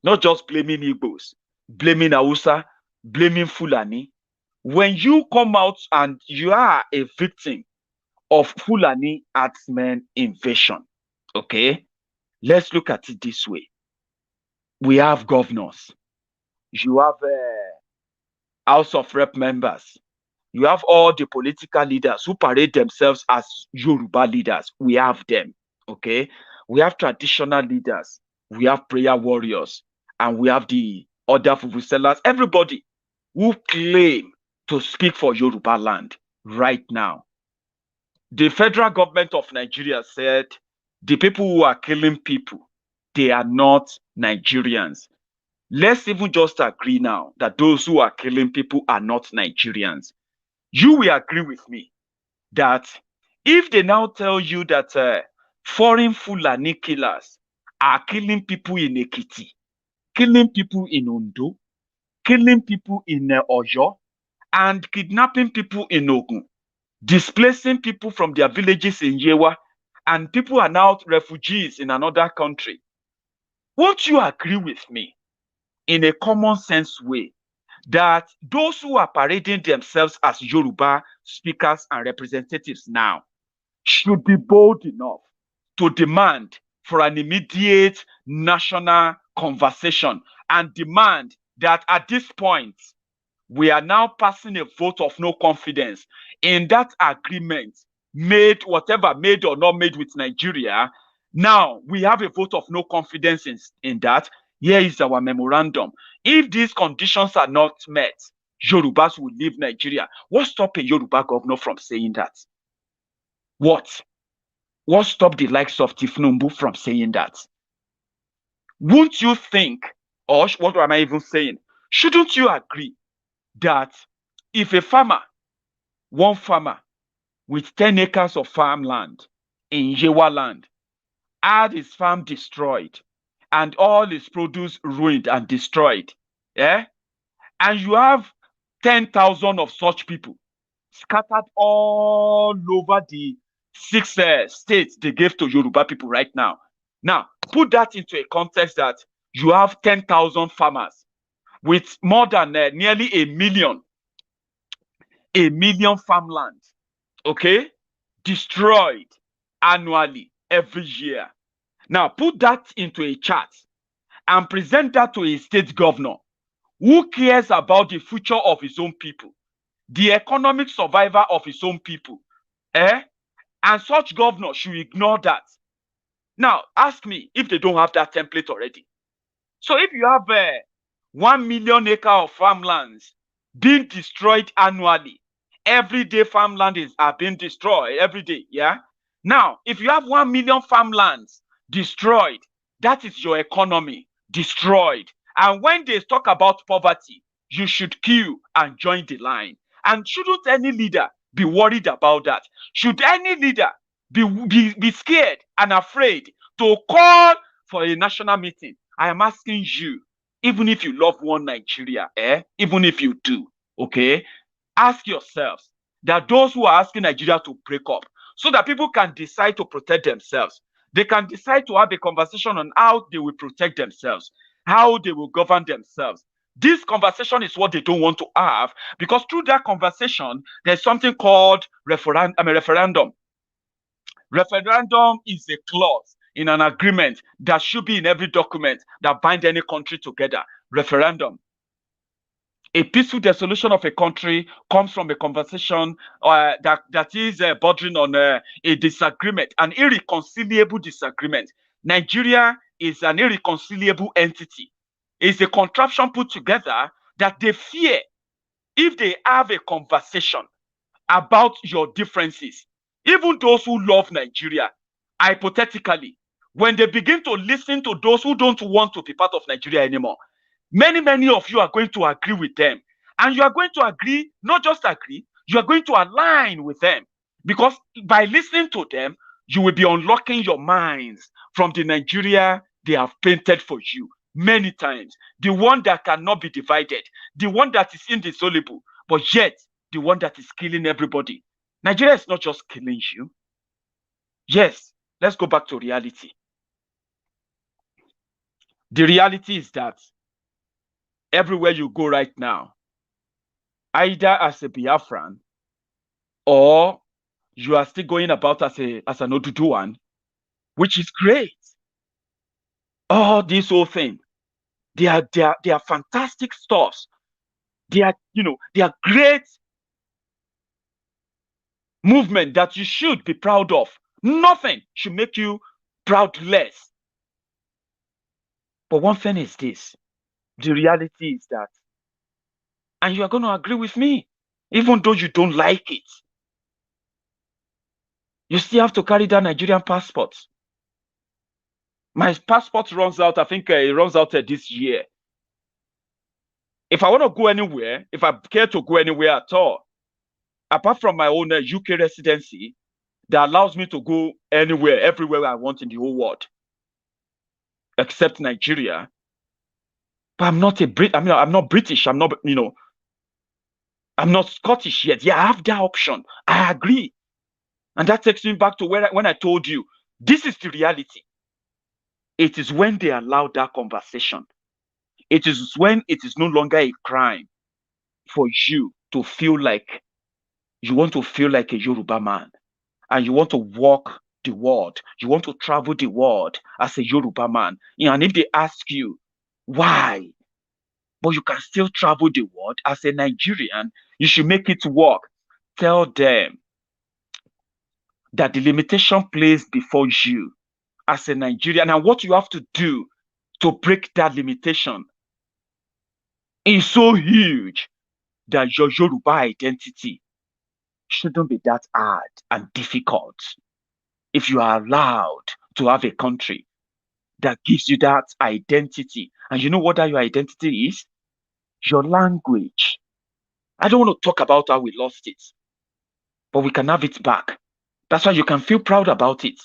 C: not just blaming Igbos, blaming Hausa, blaming Fulani. When you come out and you are a victim of Fulani herdsmen invasion, okay, let's look at it this way. We have governors, you have House of Rep members, you have all the political leaders who parade themselves as Yoruba leaders. We have them, okay? We have traditional leaders, we have prayer warriors, and we have the other fufu sellers, everybody who claim to speak for Yoruba land right now. The federal government of Nigeria said the people who are killing people, they are not Nigerians. Let's even just agree now that those who are killing people are not Nigerians. You will agree with me that if they now tell you that foreign Fulani killers are killing people in Ekiti, killing people in Ondo, killing people in Oyo, and kidnapping people in Ogun, displacing people from their villages in Yewa, and people are now refugees in another country, won't you agree with me in a common sense way that those who are parading themselves as Yoruba speakers and representatives now should be bold enough to demand for an immediate national conversation and demand that at this point, we are now passing a vote of no confidence in that agreement made, whatever made or not made with Nigeria. Now we have a vote of no confidence in that. Here is our memorandum. If these conditions are not met, Yorubas will leave Nigeria. What stopped a Yoruba governor from saying that? What stopped the likes of Tifnumbu from saying that? Won't you think, or what am I even saying? Shouldn't you agree that if a farmer, one farmer with 10 acres of farmland in Yewa land, had his farm destroyed and all his produce ruined and destroyed, yeah? And you have 10,000 of such people scattered all over the 6 states they gave to Yoruba people right now. Now, put that into a context that you have 10,000 farmers with more than nearly a million farmland, okay, destroyed annually every year. Now, put that into a chart and present that to a state governor who cares about the future of his own people, the economic survival of his own people. And such governors should ignore that. Now, ask me if they don't have that template already. So if you have 1 million acre of farmlands being destroyed annually, every day farmland are being destroyed every day, yeah? Now, if you have 1 million farmlands destroyed, that is your economy destroyed. And when they talk about poverty, you should queue and join the line. And shouldn't any leader be worried about that? Should any leader be scared and afraid to call for a national meeting? I am asking you, even if you love one Nigeria, even if you do, okay, ask yourselves that those who are asking Nigeria to break up so that people can decide to protect themselves. They can decide to have a conversation on how they will protect themselves, how they will govern themselves. This conversation is what they don't want to have, because through that conversation, there's something called referendum. Referendum is a clause in an agreement that should be in every document that bind any country together. Referendum. A peaceful dissolution of a country comes from a conversation that is bordering on a disagreement, an irreconcilable disagreement. Nigeria is an irreconcilable entity. It's a contraption put together that they fear if they have a conversation about your differences. Even those who love Nigeria, hypothetically, when they begin to listen to those who don't want to be part of Nigeria anymore, many of you are going to agree with them. And you are going to agree, not just agree, you are going to align with them. Because by listening to them, you will be unlocking your minds from the Nigeria they have painted for you many times. The one that cannot be divided, the one that is indissoluble, but yet the one that is killing everybody. Nigeria is not just killing you. Yes, let's go back to reality. The reality is that everywhere you go right now, either as a Biafran or you are still going about as an Oduduwan, which is great. All this whole thing, they are fantastic stuffs. They are great movement that you should be proud of. Nothing should make you proud less. But one thing is this, the reality is that, and you are going to agree with me, even though you don't like it, you still have to carry that Nigerian passport. My passport runs out, I think it runs out this year. If I want to go anywhere, if I care to go anywhere at all, apart from my own UK residency, that allows me to go anywhere, everywhere I want in the whole world, except Nigeria. But I'm not I'm not British. I'm not, I'm not Scottish yet. Yeah, I have that option. I agree. And that takes me back to when I told you, this is the reality. It is when they allow that conversation. It is when it is no longer a crime for you to feel like you want to feel like a Yoruba man and you want to walk the world. You want to travel the world as a Yoruba man. And if they ask you why, but you can still travel the world as a Nigerian, you should make it work. Tell them that the limitation placed before you as a Nigerian and what you have to do to break that limitation is so huge that your Yoruba identity shouldn't be that hard and difficult if you are allowed to have a country that gives you that identity. And you know what that your identity is? Your language. I don't want to talk about how we lost it, but we can have it back. That's why you can feel proud about it.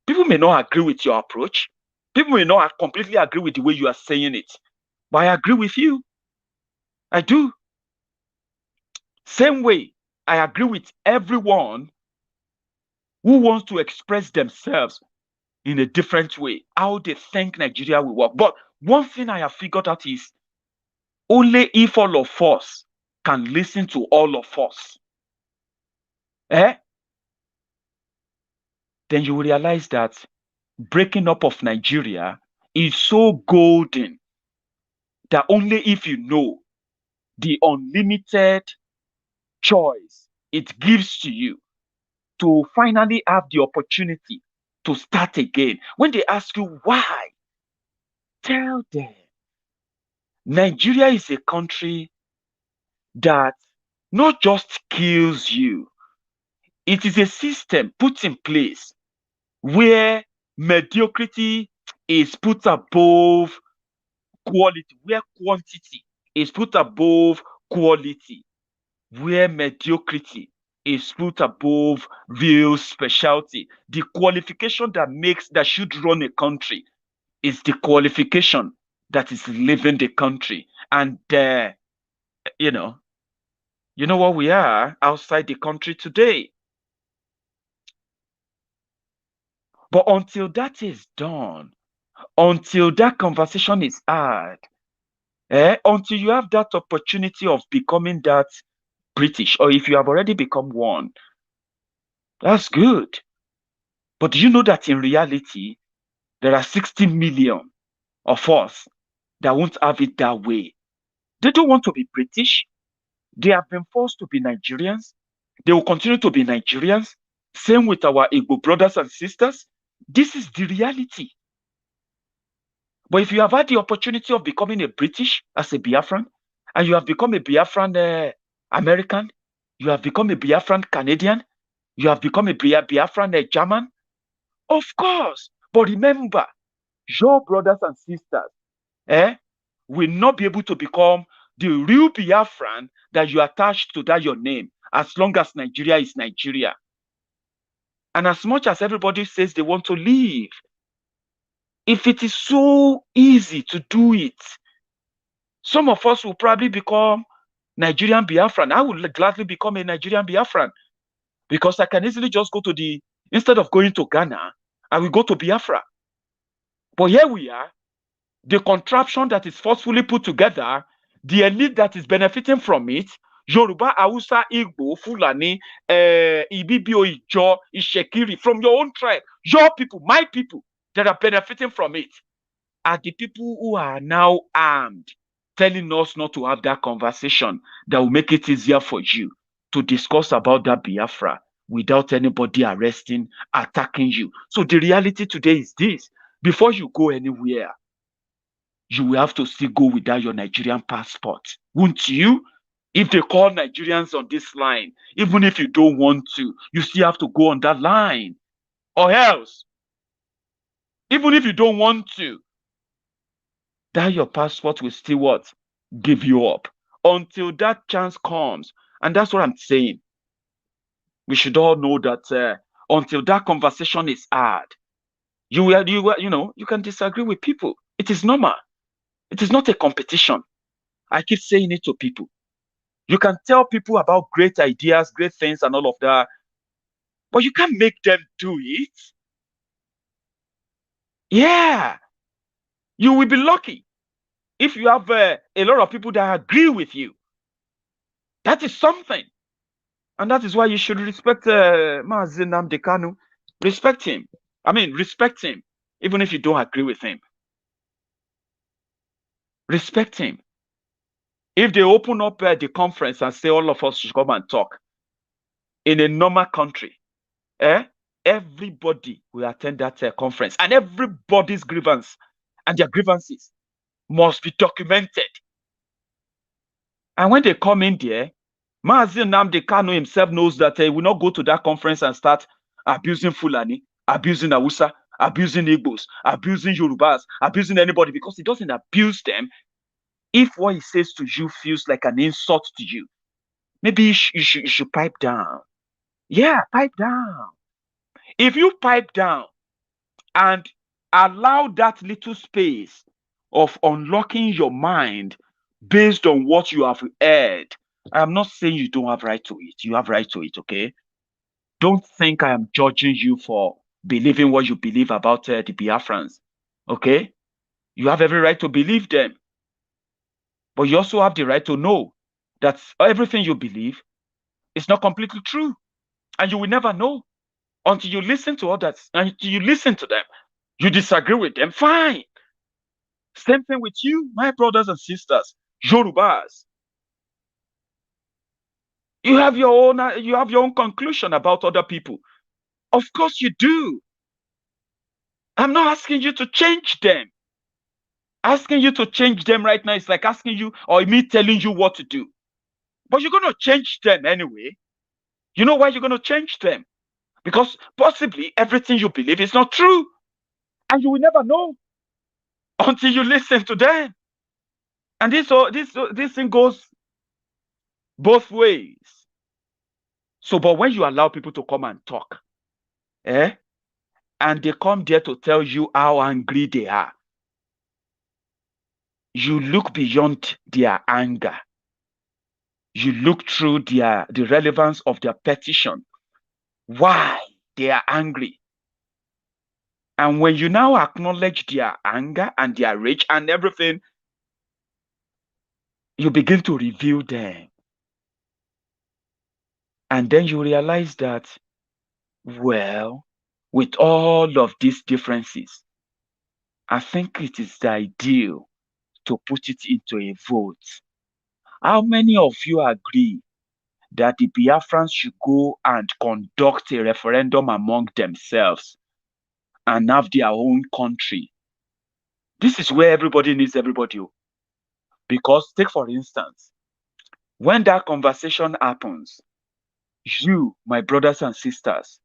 C: People may not agree with your approach. People may not completely agree with the way you are saying it, but I agree with you. I do. Same way, I agree with everyone who wants to express themselves in a different way, how they think Nigeria will work. But one thing I have figured out is only if all of us can listen to all of us, then you will realize that breaking up of Nigeria is so golden that only if you know the unlimited choice it gives to you to finally have the opportunity to start again. When they ask you why, tell them Nigeria is a country that not just kills you, it is a system put in place where mediocrity is put above quality, where quantity is put above quality, where mediocrity is put above real specialty. The qualification that should run a country is the qualification that is living the country. And you know what we are outside the country today. But until that is done, until that conversation is had, until you have that opportunity of becoming that British, or if you have already become one, that's good. But do you know that in reality, there are 60 million of us that won't have it that way? They don't want to be British. They have been forced to be Nigerians. They will continue to be Nigerians. Same with our Igbo brothers and sisters. This is the reality. But if you have had the opportunity of becoming a British as a Biafran, and you have become a Biafran American, you have become a Biafran Canadian, you have become a Biafran German, of course. But remember, your brothers and sisters will not be able to become the real Biafran that you attach to that your name, as long as Nigeria is Nigeria. And as much as everybody says they want to leave, if it is so easy to do it, some of us will probably become Nigerian Biafran. I would gladly become a Nigerian Biafran because I can easily just go to instead of going to Ghana, I will go to Biafra. But here we are, the contraption that is forcefully put together, the elite that is benefiting from it, Yoruba, Hausa, Igbo, Fulani, Ibibio, Ijo, Ishekiri, from your own tribe, your people, my people that are benefiting from it, are the people who are now armed, telling us not to have that conversation that will make it easier for you to discuss about that Biafra without anybody arresting, attacking you. So the reality today is this: before you go anywhere, you will have to still go without your Nigerian passport, won't you? If they call Nigerians on this line, even if you don't want to, you still have to go on that line. Or else, even if you don't want to, that your passport will still what? Give you up until that chance comes. And that's what I'm saying. We should all know that until that conversation is had, you can disagree with people. It is normal. It is not a competition. I keep saying it to people. You can tell people about great ideas, great things, and all of that, but you can't make them do it. Yeah. You will be lucky if you have a lot of people that agree with you. That is something. And that is why you should respect Mazi Nnamdi Kanu. Respect him. I mean, respect him, even if you don't agree with him. Respect him. If they open up the conference and say all of us should come and talk in a normal country, everybody will attend that conference, and everybody's grievance and their grievances must be documented. And when they come in there, Mazi Nnamdi Kanu himself knows that he will not go to that conference and start abusing Fulani, abusing Hausa, abusing Igbos, abusing Yorubas, abusing anybody, because he doesn't abuse them. If what he says to you feels like an insult to you, maybe you should pipe down. Yeah, pipe down. If you pipe down and allow that little space of unlocking your mind based on what you have heard, I'm not saying you don't have right to it. You have right to it, okay? Don't think I am judging you for believing what you believe about the Biafrans, okay? You have every right to believe them. But you also have the right to know that everything you believe is not completely true. And you will never know until you listen to others, until you listen to them. You disagree with them, fine. Same thing with you, my brothers and sisters, Yorubas. You have your own conclusion about other people. Of course you do. I'm not asking you to change them. Asking you to change them right now is like asking you or me telling you what to do. But you're going to change them anyway. You know why you're going to change them? Because possibly everything you believe is not true. And you will never know until you listen to them. And this thing goes both ways. So, but when you allow people to come and talk, and they come there to tell you how angry they are, you look beyond their anger. You look through the relevance of their petition, why they are angry. And when you now acknowledge their anger and their rage and everything, you begin to review them. And then you realize that, well, with all of these differences, I think it is the ideal to put it into a vote. How many of you agree that the Biafrans should go and conduct a referendum among themselves and have their own country? This is where everybody needs everybody. Because take for instance, when that conversation happens, you, my brothers and sisters,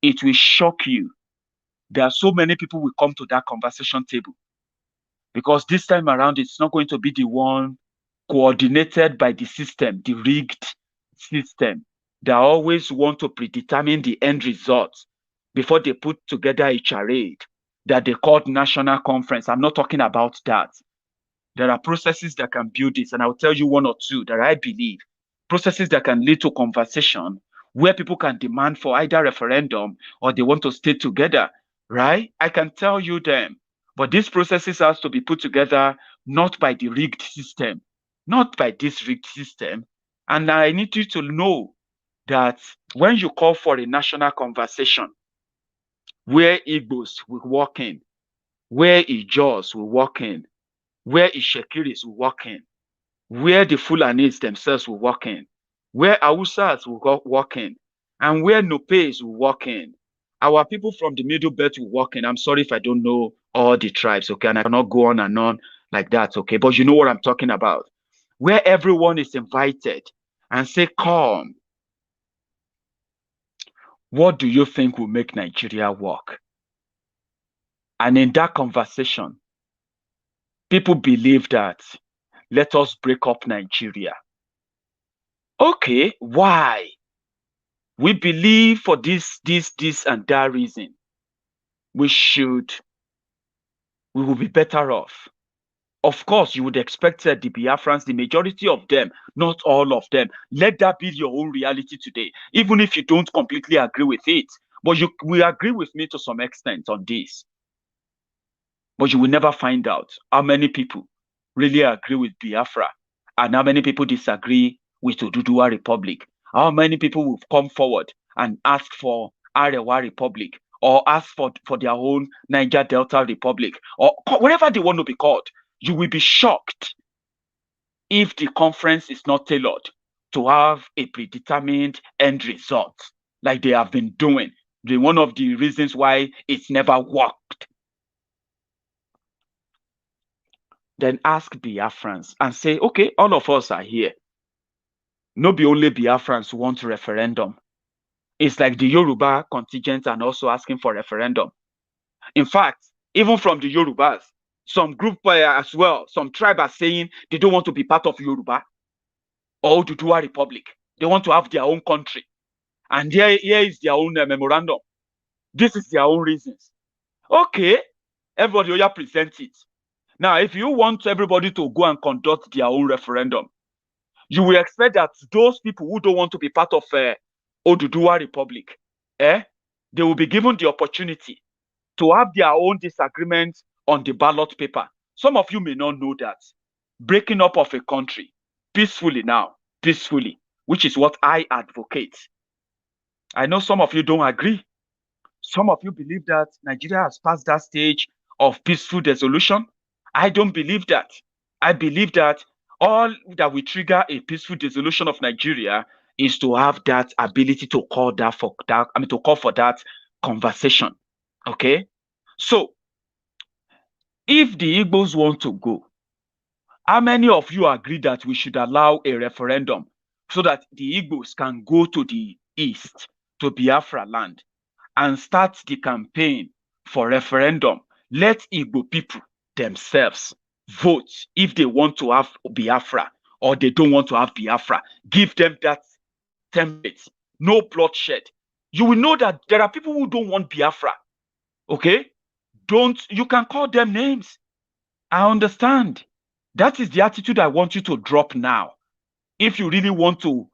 C: it will shock you. There are so many people will come to that conversation table. Because this time around, it's not going to be the one coordinated by the system, the rigged system. They always want to predetermine the end result before they put together a charade that they called national conference. I'm not talking about that. There are processes that can build this, and I'll tell you one or two that I believe. Processes that can lead to conversation where people can demand for either referendum or they want to stay together, right? I can tell you them. But these processes has to be put together not by the rigged system, not by this rigged system. And I need you to know that when you call for a national conversation where Igbos will walk in, where Ijaws will walk in, where Insecurities will walk in, where the Fulanis themselves will walk in, where Hausas will walk in, and where Nupes will walk in. Our people from the Middle Belt will walk in. I'm sorry if I don't know all the tribes, okay? And I cannot go on and on like that, okay? But you know what I'm talking about. Where everyone is invited and say, come. What do you think will make Nigeria work? And in that conversation, people believe that let us break up Nigeria. Okay, why? We believe for this, and that reason, we will be better off. Of course, you would expect that the Biafrans, the majority of them, not all of them, let that be your own reality today, even if you don't completely agree with it. But you will agree with me to some extent on this. But you will never find out how many people really agree with Biafra and how many people disagree with Oduduwa Republic. How many people will come forward and ask for Arewa Republic or ask for their own Niger Delta Republic or whatever they want to be called. You will be shocked if the conference is not tailored to have a predetermined end result like they have been doing. One of the reasons why it's never worked. Then ask Biafrans and say, okay, all of us are here. No be only Biafrans want referendum. It's like the Yoruba contingent and also asking for referendum. In fact, even from the Yorubas, some group as well, some tribe are saying they don't want to be part of Yoruba or Oduduwa Republic. They want to have their own country. And here is their own memorandum. This is their own reasons. Okay, everybody present it. Now, if you want everybody to go and conduct their own referendum, you will expect that those people who don't want to be part of Oduduwa Republic, they will be given the opportunity to have their own disagreements on the ballot paper. Some of you may not know that. Breaking up of a country peacefully now, which is what I advocate. I know some of you don't agree. Some of you believe that Nigeria has passed that stage of peaceful dissolution. I don't believe that. I believe that all that will trigger a peaceful dissolution of Nigeria is to have that ability to call for that conversation. Okay? So, if the Igbos want to go, how many of you agree that we should allow a referendum so that the Igbos can go to the east, to Biafra land, and start the campaign for referendum? Let Igbo people themselves vote if they want to have Biafra or they don't want to have Biafra. Give them that template. No bloodshed. You will know that there are people who don't want Biafra. Okay? You can call them names. I understand. That is the attitude I want you to drop now. If you really want to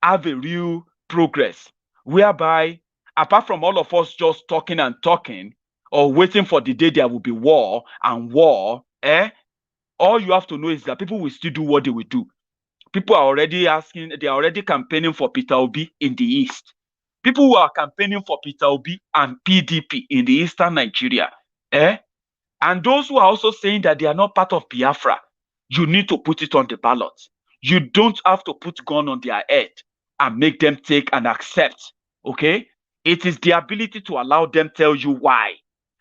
C: have a real progress, whereby, apart from all of us just talking and talking, or waiting for the day there will be war, all you have to know is that people will still do what they will do. People are already asking, they are already campaigning for Peter Obi in the east. People who are campaigning for Peter Obi and PDP in the eastern Nigeria, and those who are also saying that they are not part of Biafra, you need to put it on the ballot. You don't have to put gun on their head and make them take and accept, okay? It is the ability to allow them tell you why,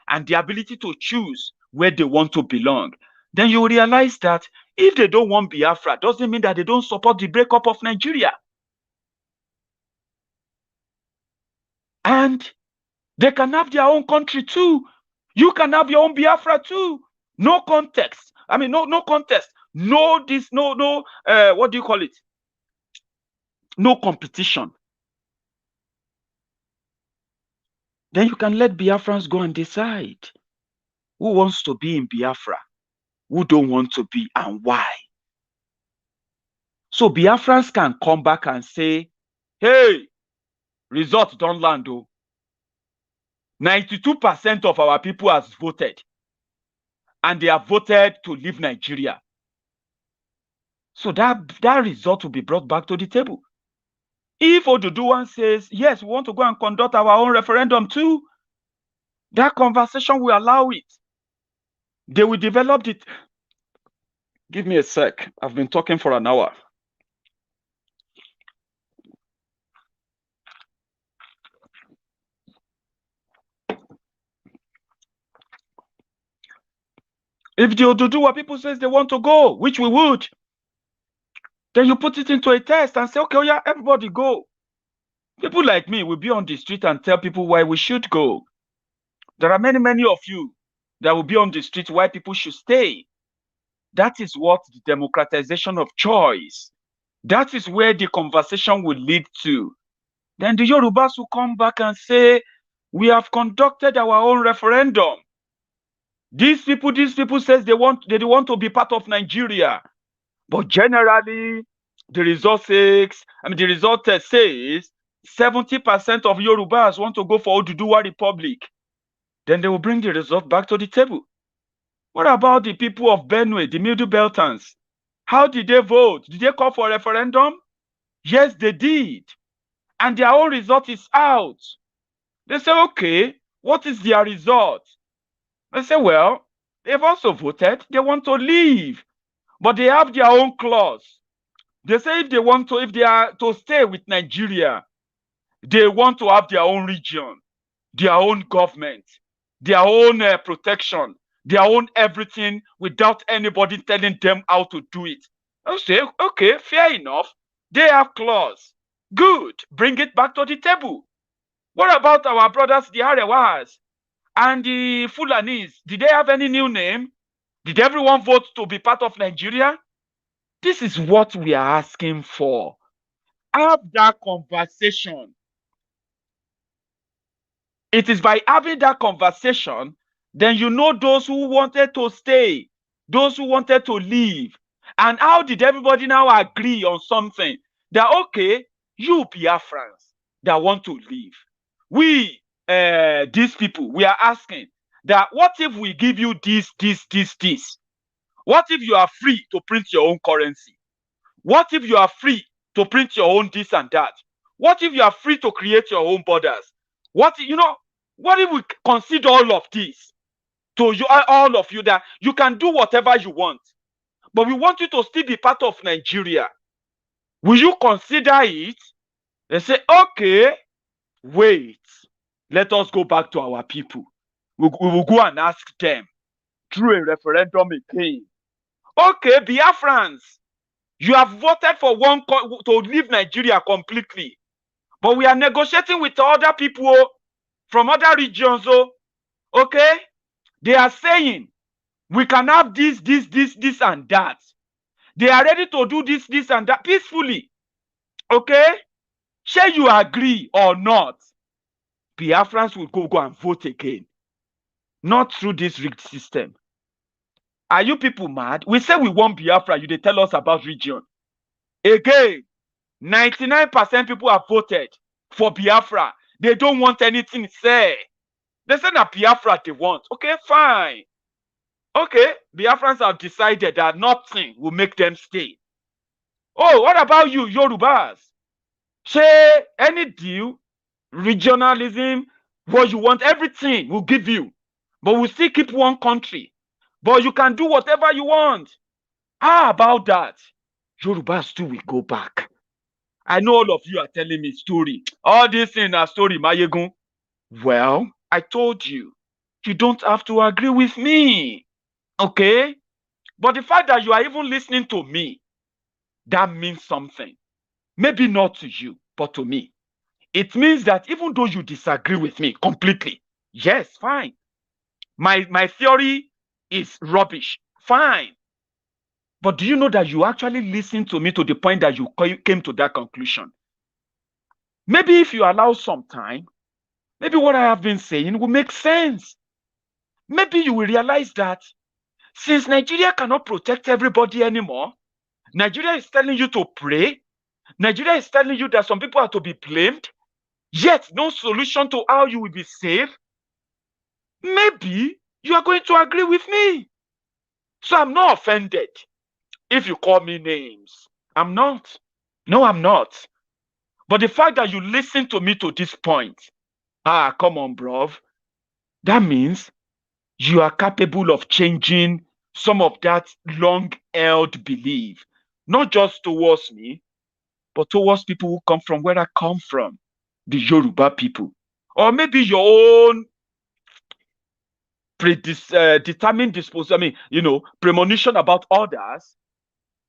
C: and the ability to choose where they want to belong. Then you realize that if they don't want Biafra, doesn't mean that they don't support the breakup of Nigeria. And they can have their own country too. You can have your own Biafra too. No context. I mean, no contest. What do you call it? No competition. Then you can let Biafrans go and decide who wants to be in Biafra, who don't want to be, and why. So Biafrans can come back and say, hey, results don't land though. 92% of our people has voted, and they have voted to leave Nigeria. So that result will be brought back to the table. If Oduduwan says, yes, we want to go and conduct our own referendum too, that conversation will allow it. They will develop it. Give me a sec. I've been talking for an hour. If the Oduduwa people says they want to go, which we would, then you put it into a test and say, okay, yeah, everybody go. People like me will be on the street and tell people why we should go. There are many, many of you that will be on the street why people should stay. That is what the democratization of choice. That is where the conversation will lead to. Then the Yorubas will come back and say, we have conducted our own referendum. These people says they want to be part of Nigeria. But generally, the result says 70% of Yorubas want to go for Oduduwa Republic. Then they will bring the result back to the table. What about the people of Benue, the Middle Beltans? How did they vote? Did they call for a referendum? Yes, they did. And their own result is out. They say, okay, what is their result? They say, well, they've also voted. They want to leave. But they have their own clause. They say if they are to stay with Nigeria, they want to have their own region, their own government, their own protection, their own everything without anybody telling them how to do it. I say, okay, fair enough. They have clause. Good. Bring it back to the table. What about our brothers, the Arewas and the Fulanis? Did they have any new name? Did everyone vote to be part of Nigeria? This is what we are asking for. Have that conversation. It is by having that conversation, then you know those who wanted to stay, those who wanted to leave. And how did everybody now agree on something? That, okay, you Biafrans that want to leave, we, these people, we are asking that what if we give you this? What if you are free to print your own currency? What if you are free to print your own this and that? What if you are free to create your own borders? What if we consider all of this to you, all of you, that you can do whatever you want, but we want you to still be part of Nigeria? Will you consider it? They say, okay, wait. Let us go back to our people. We will go and ask them through a referendum again. Okay, Biafrans, you have voted for to leave Nigeria completely. But we are negotiating with other people from other regions. Okay? They are saying we can have this, and that. They are ready to do this, and that peacefully. Okay? Shall you agree or not? Biafrans will go and vote again. Not through this rigged system. Are you people mad? We say we want Biafra, they tell us about region. Again, 99% people have voted for Biafra. They don't want anything say. They say that Biafra they want. Okay, fine. Okay, Biafrans have decided that nothing will make them stay. Oh, what about you, Yorubas? Say any deal, regionalism, what you want, everything we'll give you. But we'll still keep one country. But you can do whatever you want. How about that? Yorubas too will go back. I know all of you are telling me story. All this in a story, Maiyegun. Well, I told you, you don't have to agree with me. Okay? But the fact that you are even listening to me, that means something. Maybe not to you, but to me. It means that even though you disagree with me completely, yes, fine. My theory is rubbish. Fine. But do you know that you actually listened to me to the point that you came to that conclusion? Maybe if you allow some time, maybe what I have been saying will make sense. Maybe you will realize that since Nigeria cannot protect everybody anymore, Nigeria is telling you to pray. Nigeria is telling you that some people are to be blamed, yet no solution to how you will be saved. Maybe you are going to agree with me. So I'm not offended if you call me names. I'm not. No, I'm not. But the fact that you listen to me to this point, come on, bro. That means you are capable of changing some of that long-held belief, not just towards me, but towards people who come from where I come from, the Yoruba people. Or maybe your own determined disposition, premonition about others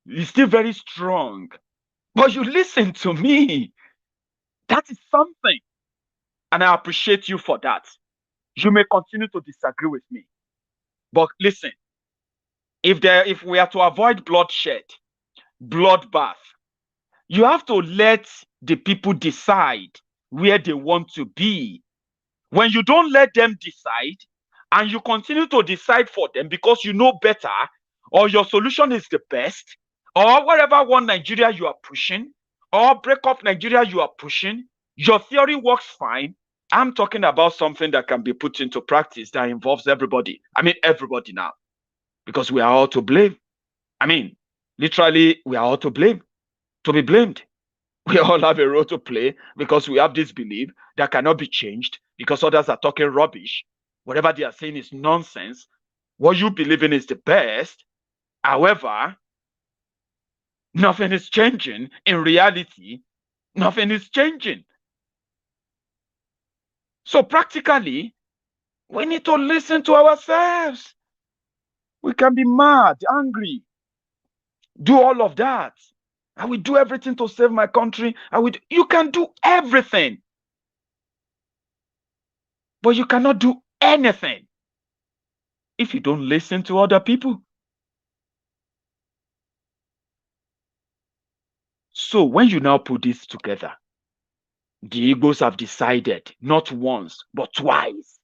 C: is still very strong. But you listen to me. That is something. And I appreciate you for that. You may continue to disagree with me. But listen, if we are to avoid bloodshed, bloodbath, you have to let the people decide where they want to be. When you don't let them decide and you continue to decide for them because you know better or your solution is the best or whatever one Nigeria you are pushing or break up Nigeria you are pushing, your theory works fine. I'm talking about something that can be put into practice that involves everybody. I mean, everybody now, because we are all to blame. I mean, literally, we are all to blame, to be blamed. We all have a role to play because we have this belief that cannot be changed because others are talking rubbish. Whatever they are saying is nonsense. What you believe in is the best. However, nothing is changing. In reality, nothing is changing. So practically, we need to listen to ourselves. We can be mad, angry, do all of that. I will do everything to save my country. You can do everything. But you cannot do anything if you don't listen to other people. So when you now put this together, the Igbos have decided not once, but twice.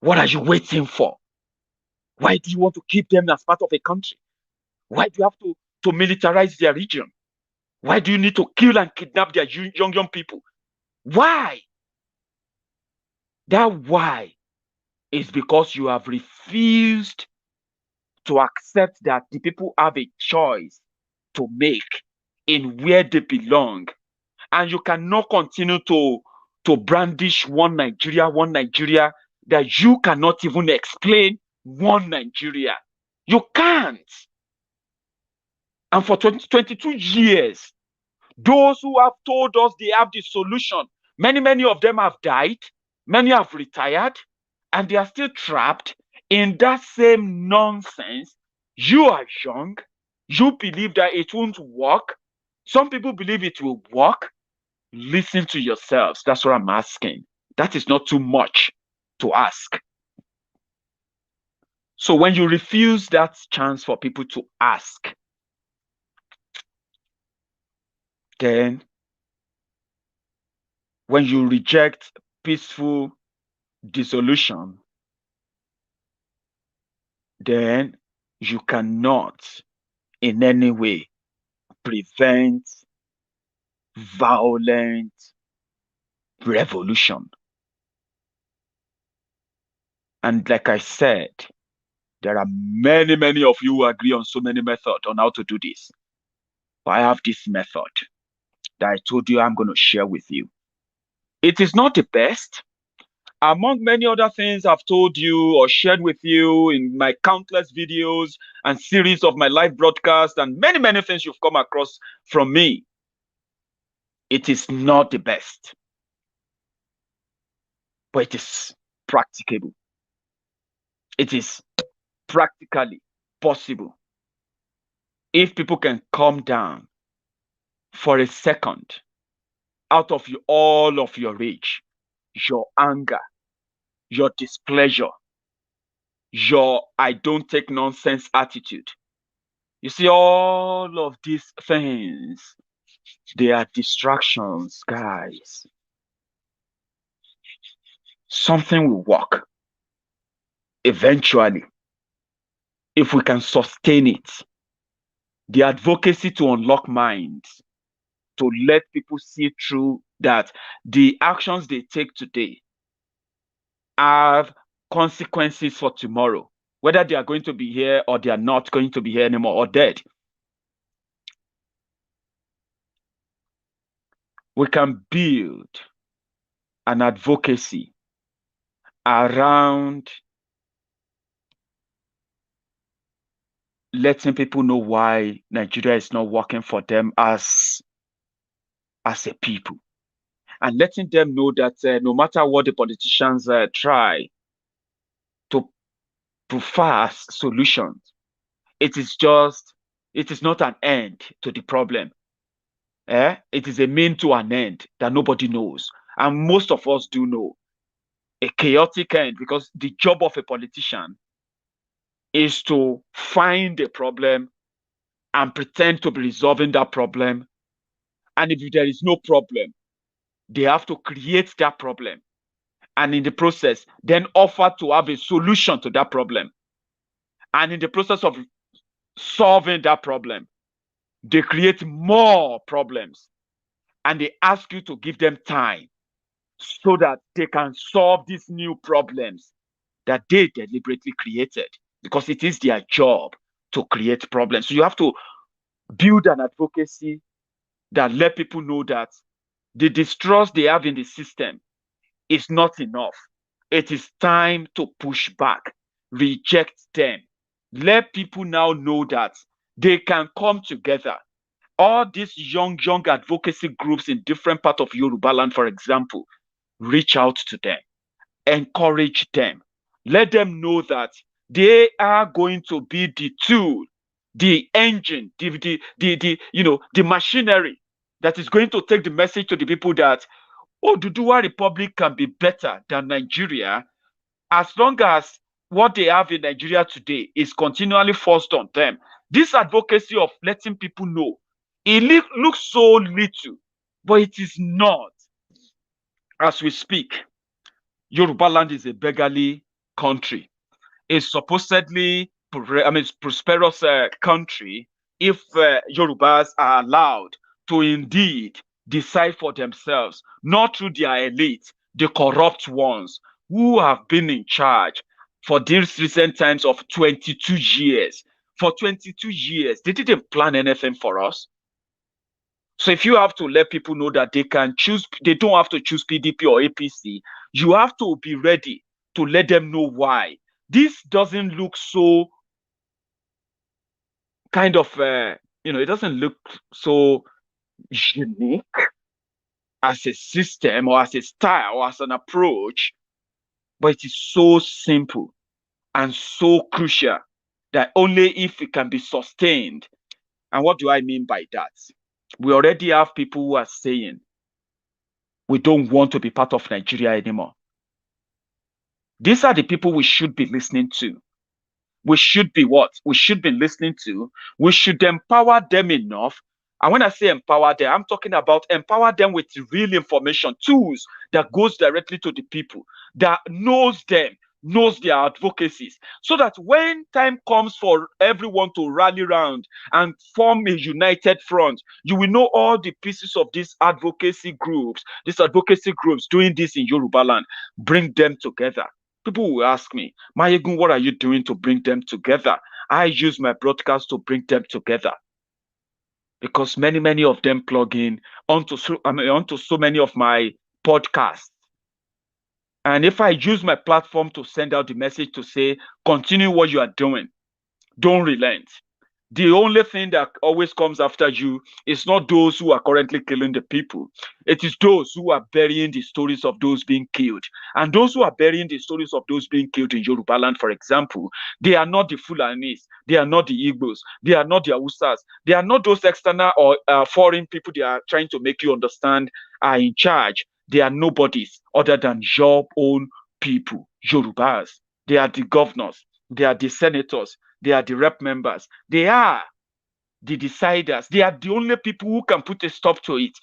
C: What are you waiting for? Why do you want to keep them as part of a country? Why do you have to militarize their region? Why do you need to kill and kidnap their young people? Why? That why is because you have refused to accept that the people have a choice to make in where they belong. And you cannot continue to brandish one Nigeria that you cannot even explain one Nigeria. You can't. And for 22 years, those who have told us they have the solution, many of them have died. Many have retired and they are still trapped in that same nonsense. You are young. You believe that it won't work. Some people believe it will work. Listen to yourselves. That's what I'm asking. That is not too much to ask. So when you refuse that chance for people to ask, then when you reject peaceful dissolution, then you cannot in any way prevent violent revolution. And like I said, there are many, many of you who agree on so many methods on how to do this. But I have this method that I told you I'm going to share with you. It is not the best. Among many other things I've told you or shared with you in my countless videos and series of my live broadcasts and many, many things you've come across from me, it is not the best, but it is practicable. It is practically possible. If people can calm down for a second out of all of your rage, your anger, your displeasure, your I don't take nonsense attitude. You see, all of these things, they are distractions, guys. Something will work eventually if we can sustain it. The advocacy to unlock minds, to let people see through that the actions they take today have consequences for tomorrow, whether they are going to be here or they are not going to be here anymore or dead. We can build an advocacy around letting people know why Nigeria is not working for them as a people, and letting them know that no matter what the politicians try to prefer as solutions, it is not an end to the problem. It is a mean to an end that nobody knows, and most of us do know. A chaotic end, because the job of a politician is to find a problem and pretend to be resolving that problem. And if there is no problem, they have to create that problem. And in the process, then offer to have a solution to that problem. And in the process of solving that problem, they create more problems. And they ask you to give them time so that they can solve these new problems that they deliberately created, because it is their job to create problems. So you have to build an advocacy that let people know that the distrust they have in the system is not enough. It is time to push back, reject them. Let people now know that they can come together. All these young advocacy groups in different parts of Yoruba land, for example, reach out to them, encourage them, let them know that they are going to be the tool, the engine, the machinery that is going to take the message to the people that Oduduwa Republic can be better than Nigeria, as long as what they have in Nigeria today is continually forced on them. This advocacy of letting people know, it looks so little, but it is not. As we speak, Yoruba land is a beggarly country. It's supposedly prosperous country if Yorubas are allowed to indeed decide for themselves, not through their elite, the corrupt ones who have been in charge for these recent times of 22 years. For 22 years, they didn't plan anything for us. So if you have to let people know that they can choose, they don't have to choose PDP or APC, you have to be ready to let them know why. This doesn't look so kind of, it doesn't look so unique as a system or as a style or as an approach, but it is so simple and so crucial that only if it can be sustained. And what do I mean by that? We already have people who are saying, we don't want to be part of Nigeria anymore. These are the people we should be listening to. We should be what? We should be listening to. We should empower them enough. And when I say empower them, I'm talking about empower them with real information, tools that goes directly to the people, that knows them, knows their advocacies, so that when time comes for everyone to rally around and form a united front, you will know all the pieces of these advocacy groups doing this in Yoruba land. Bring them together. People will ask me, Maiyegun, what are you doing to bring them together? I use my broadcast to bring them together, because many of them plug in onto so many of my podcasts. And if I use my platform to send out the message to say, continue what you are doing, don't relent. The only thing that always comes after you is not those who are currently killing the people. It is those who are burying the stories of those being killed. And those who are burying the stories of those being killed in Yoruba land, for example, they are not the Fulanis, they are not the Igbos, they are not the Hausas, they are not those external or foreign people they are trying to make you understand are in charge. They are nobodies other than your own people, Yorubas. They are the governors, they are the senators, they are the rep members, they are the deciders. They are the only people who can put a stop to it.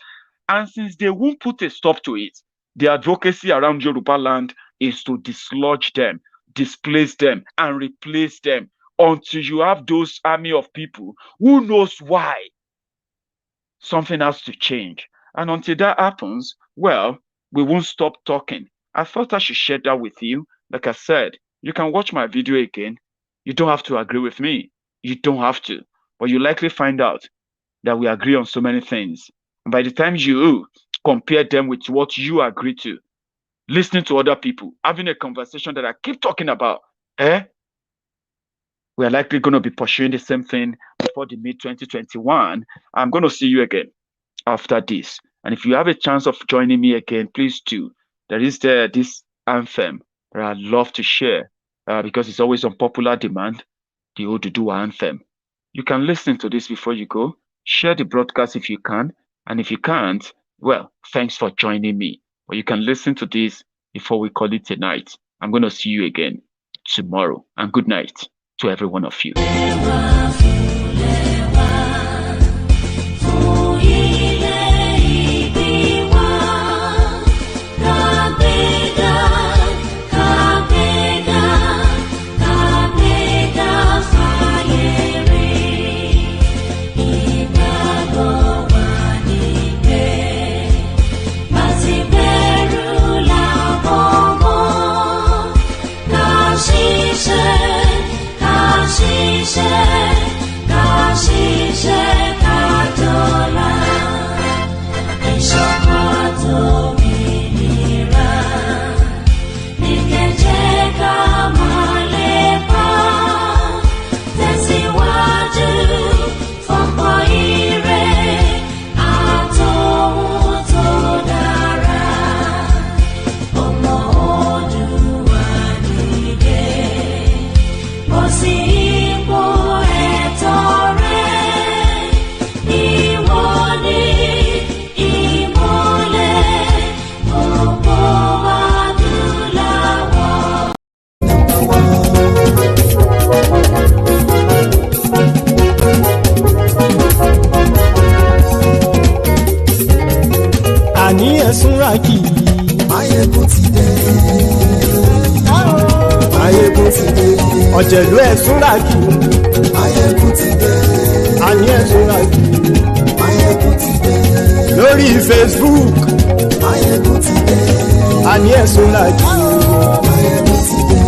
C: And since they won't put a stop to it, the advocacy around Yoruba land is to dislodge them, displace them, and replace them until you have those army of people who knows why something has to change. And until that happens, well, we won't stop talking. I thought I should share that with you. Like I said, you can watch my video again. You don't have to agree with me. You don't have to. But you likely find out that we agree on so many things. And by the time you compare them with what you agree to, listening to other people, having a conversation that I keep talking about, we are likely going to be pursuing the same thing before the mid-2021. I'm going to see you again after this. And if you have a chance of joining me again, please do. There is this anthem that I'd love to share because it's always on popular demand, the Oduduwa anthem. You can listen to this before you go. Share the broadcast if you can. And if you can't, well, thanks for joining me. But you can listen to this before we call it a night. I'm going to see you again tomorrow. And good night to every one of you.
A: Ọ̀jẹ̀lú ẹ̀sùn ràkì. Maiyegun ti dé. Àní ẹ̀sùn ràkì. Maiyegun ti dé. Lórí Facebook. Maiyegun ti dé. Àní ẹ̀sùn ràkì. Maiyegun ti dé.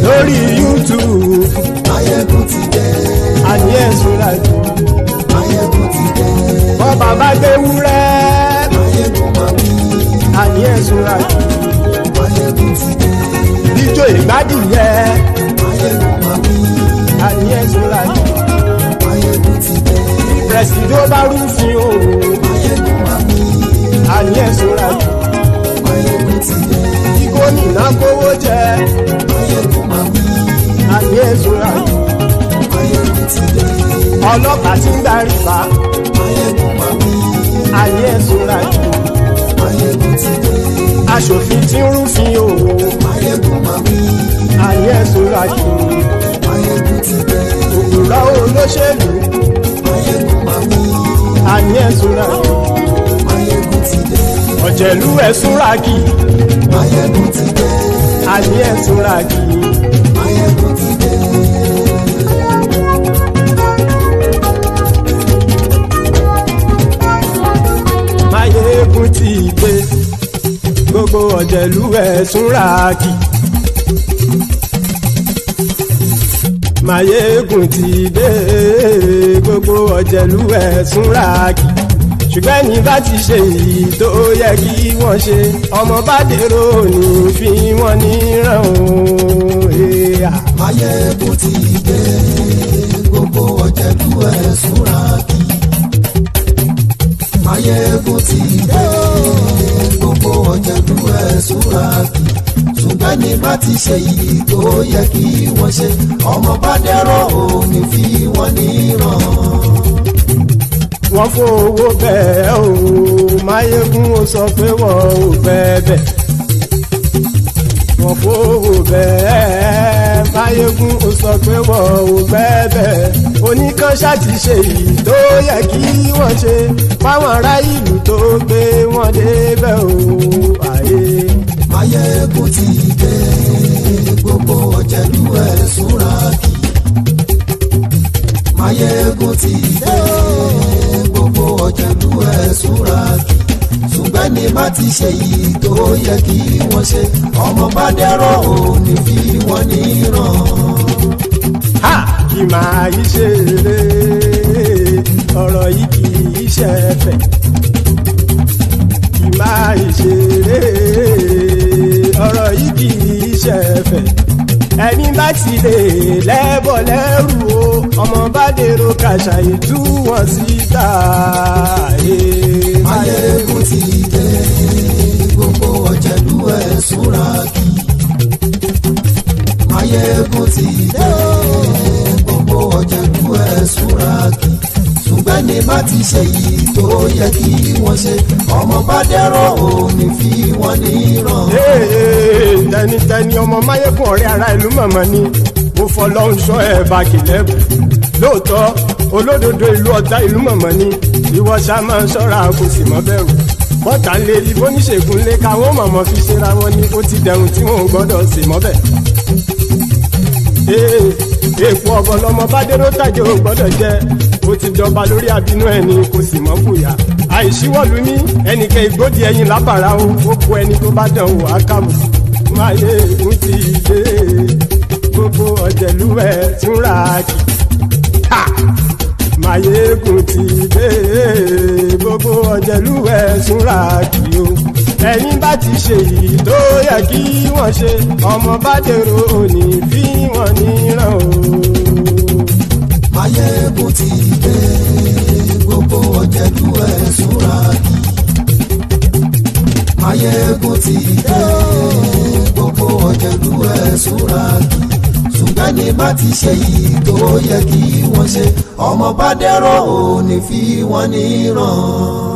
A: Lórí YouTube. Maiyegun ti dé. Àní ẹ̀sùn ràkì. Maiyegun ti dé. Bọ́ bàbá gbé wúrẹ́. Maiyegun máa wí. Àní ẹ̀sùn ràkì. Maiyegun ti dé. Ijó ìgbádìyẹ. Àní ẹ̀sùn ràkì. Maiyegun ti dé. Presido bá rúfin o. Maiyegun máa wí. àní ẹ̀sùn rájì.
D: Maiyegun ti dé.
A: Kí gómìnà kówó jẹ,
D: Maiyegun máa wí.
A: àní ẹ̀sùn rájì.
D: Maiyegun ti dé.
A: Ọlọ́pàá tí ń darí bá,
D: Maiyegun máa wí.
A: àní ẹ̀sùn rájì.
D: Maiyegun ti dé.
A: Aṣòfin tí ń rúfin òwò,
D: Maiyegun máa wí.
A: àní ẹ̀sùn rájì.
D: Maiyegun ti dé.
A: Òkúra olóṣèlú,
D: Maiyegun máa wí.
A: àní ẹ̀sùn rájì.
D: Maiyegun ti dé.
A: Ọ̀jẹ̀lú ẹ̀sùn rájì,
D: Maiyegun ti dé.
A: àní ẹ̀sùn rájì.
D: Maiyegun ti dé.
A: Maiyegun ti dé, gbogbo ọ̀jẹ̀lú ẹ̀sùn rájì. Maiyegun ti dé, gbogbo ọ̀jẹ̀lú ẹ̀sùn rájì. Ṣùgbọ́n ní bá ti ṣe èyí tó yẹ kí wọ́n ṣe, ọmọ bá dèrò ní fi wọ́n níran òun.
D: Maiyegun ti dé. Gbogbo ọ̀jẹ̀lú ẹ̀sùn rájì. Maiyegun ti dé. Gbogbo ọ̀jẹ̀lú ẹ̀sùn rájì. Ṣùgbọ́n ní bá ti ṣe èyí tó yẹ kí wọ́n ṣe, ọmọ bá dẹ́rọ̀ òní fi wọ́n níran.
A: Wọ́n fowó bẹ́ẹ̀ o, Maiyegun ó sọ pé wọ́n ò fẹ́ bẹ́ẹ̀. Wọ́n fowó bẹ́ẹ̀, Maiyegun ó sọ pé wọ́n ò fẹ́ bẹ́ẹ̀. Oníkanṣá ti ṣe èyí tó yẹ kí wọ́n ṣe fáwọn ará ìlú tó gbé wọn débẹ̀ o. Àyè.
D: Maiyegun ti dé. Gbogbo ọ̀jẹ̀lú ẹ̀sùn rájì. Maiyegun ti dé. Gbogbo ọ̀jẹ̀lú ẹ̀sùn rájì. Ṣùgbọ́n ní bá ti ṣe yìí tó yẹ kí wọ́n ṣe, ọmọ bá dẹ́rọ̀ òní fi wọ́n níran.
A: Ha! Kì máa yí ṣe eré, ọ̀rọ̀ yìí kì í ṣe ẹ̀fẹ̀. Kì máa yí ṣe eré, ọ̀rọ̀ yìí kì í ṣe ẹ̀fẹ̀. Ẹni bá ti lè lẹ́bọ̀ lẹ́rù o, ọmọ bá dèrò kàṣàyè tú wọn síta.
D: Maiyegun ti dé. Gbogbo ọ̀jẹ̀lú ẹ̀sùn rájì. Maiyegun ti dé. Gbogbo ọ̀jẹ̀lú ẹ̀sùn rájì. Ṣùgbọ́n ní bá ti ṣe yìí tó yẹ kí wọ́n ṣe, ọmọ bá dẹ́rọ̀ òní fi wọ́n níran.
A: Tẹnitẹni ọmọ Maiyegun ọ̀rẹ́ ara ìlú mọ̀mọ́ ni mo fọlọ́run sọ ẹ̀ bá kìlẹ́bù. Lóòótọ́ olódodo ìlú ọ̀tá ìlú mọ̀mọ́ ni ìwọ ṣá máa ń ṣọ́ra kò sì mọ́ bẹ̀rù. Bọ́tà ń lé ibo níṣègùn lé káwọn mọ̀mọ́ fi ṣera wọn ni ó ti dẹrùn tí wọn ò gbọ́dọ̀ sì mọ́ bẹ̀. Èèpo ọ̀bọ lọmọ bá dérò tàjẹ́ ò gbọ́dọ̀ jẹ́, ó ti jọba lórí àbínú ẹni kò sì mọ́ fòyà. Àìsíwọ́lu ní ẹnìkẹ́ ìgbódì ẹyin lábàrá o, ó kó ẹni tó bá dán wò á kàmù. Maiyegun ti dé, gbogbo ọ̀jẹ̀lú ẹ̀sùn rájì. Maiyegun ti dé, gbogbo ọ̀jẹ̀lú ẹ̀sùn rájì o. Ẹ̀yin bá ti ṣe èyí tó yẹ kí wọ́n ṣe, ọmọ bá dèrò òní fi wọ́n níran o.
D: Maiyegun ti dé. Gbogbo ọ̀jẹ̀lú ẹ̀sùn rájì. Maiyegun ti dé. Gbogbo ọ̀jẹ̀lú ẹ̀sùn rájì. Ṣùgbọ́n ní bá ti ṣe yìí tó yẹ kí wọ́n ṣe, ọmọ bá dẹ́rọ̀ òní fi wọ́n níran.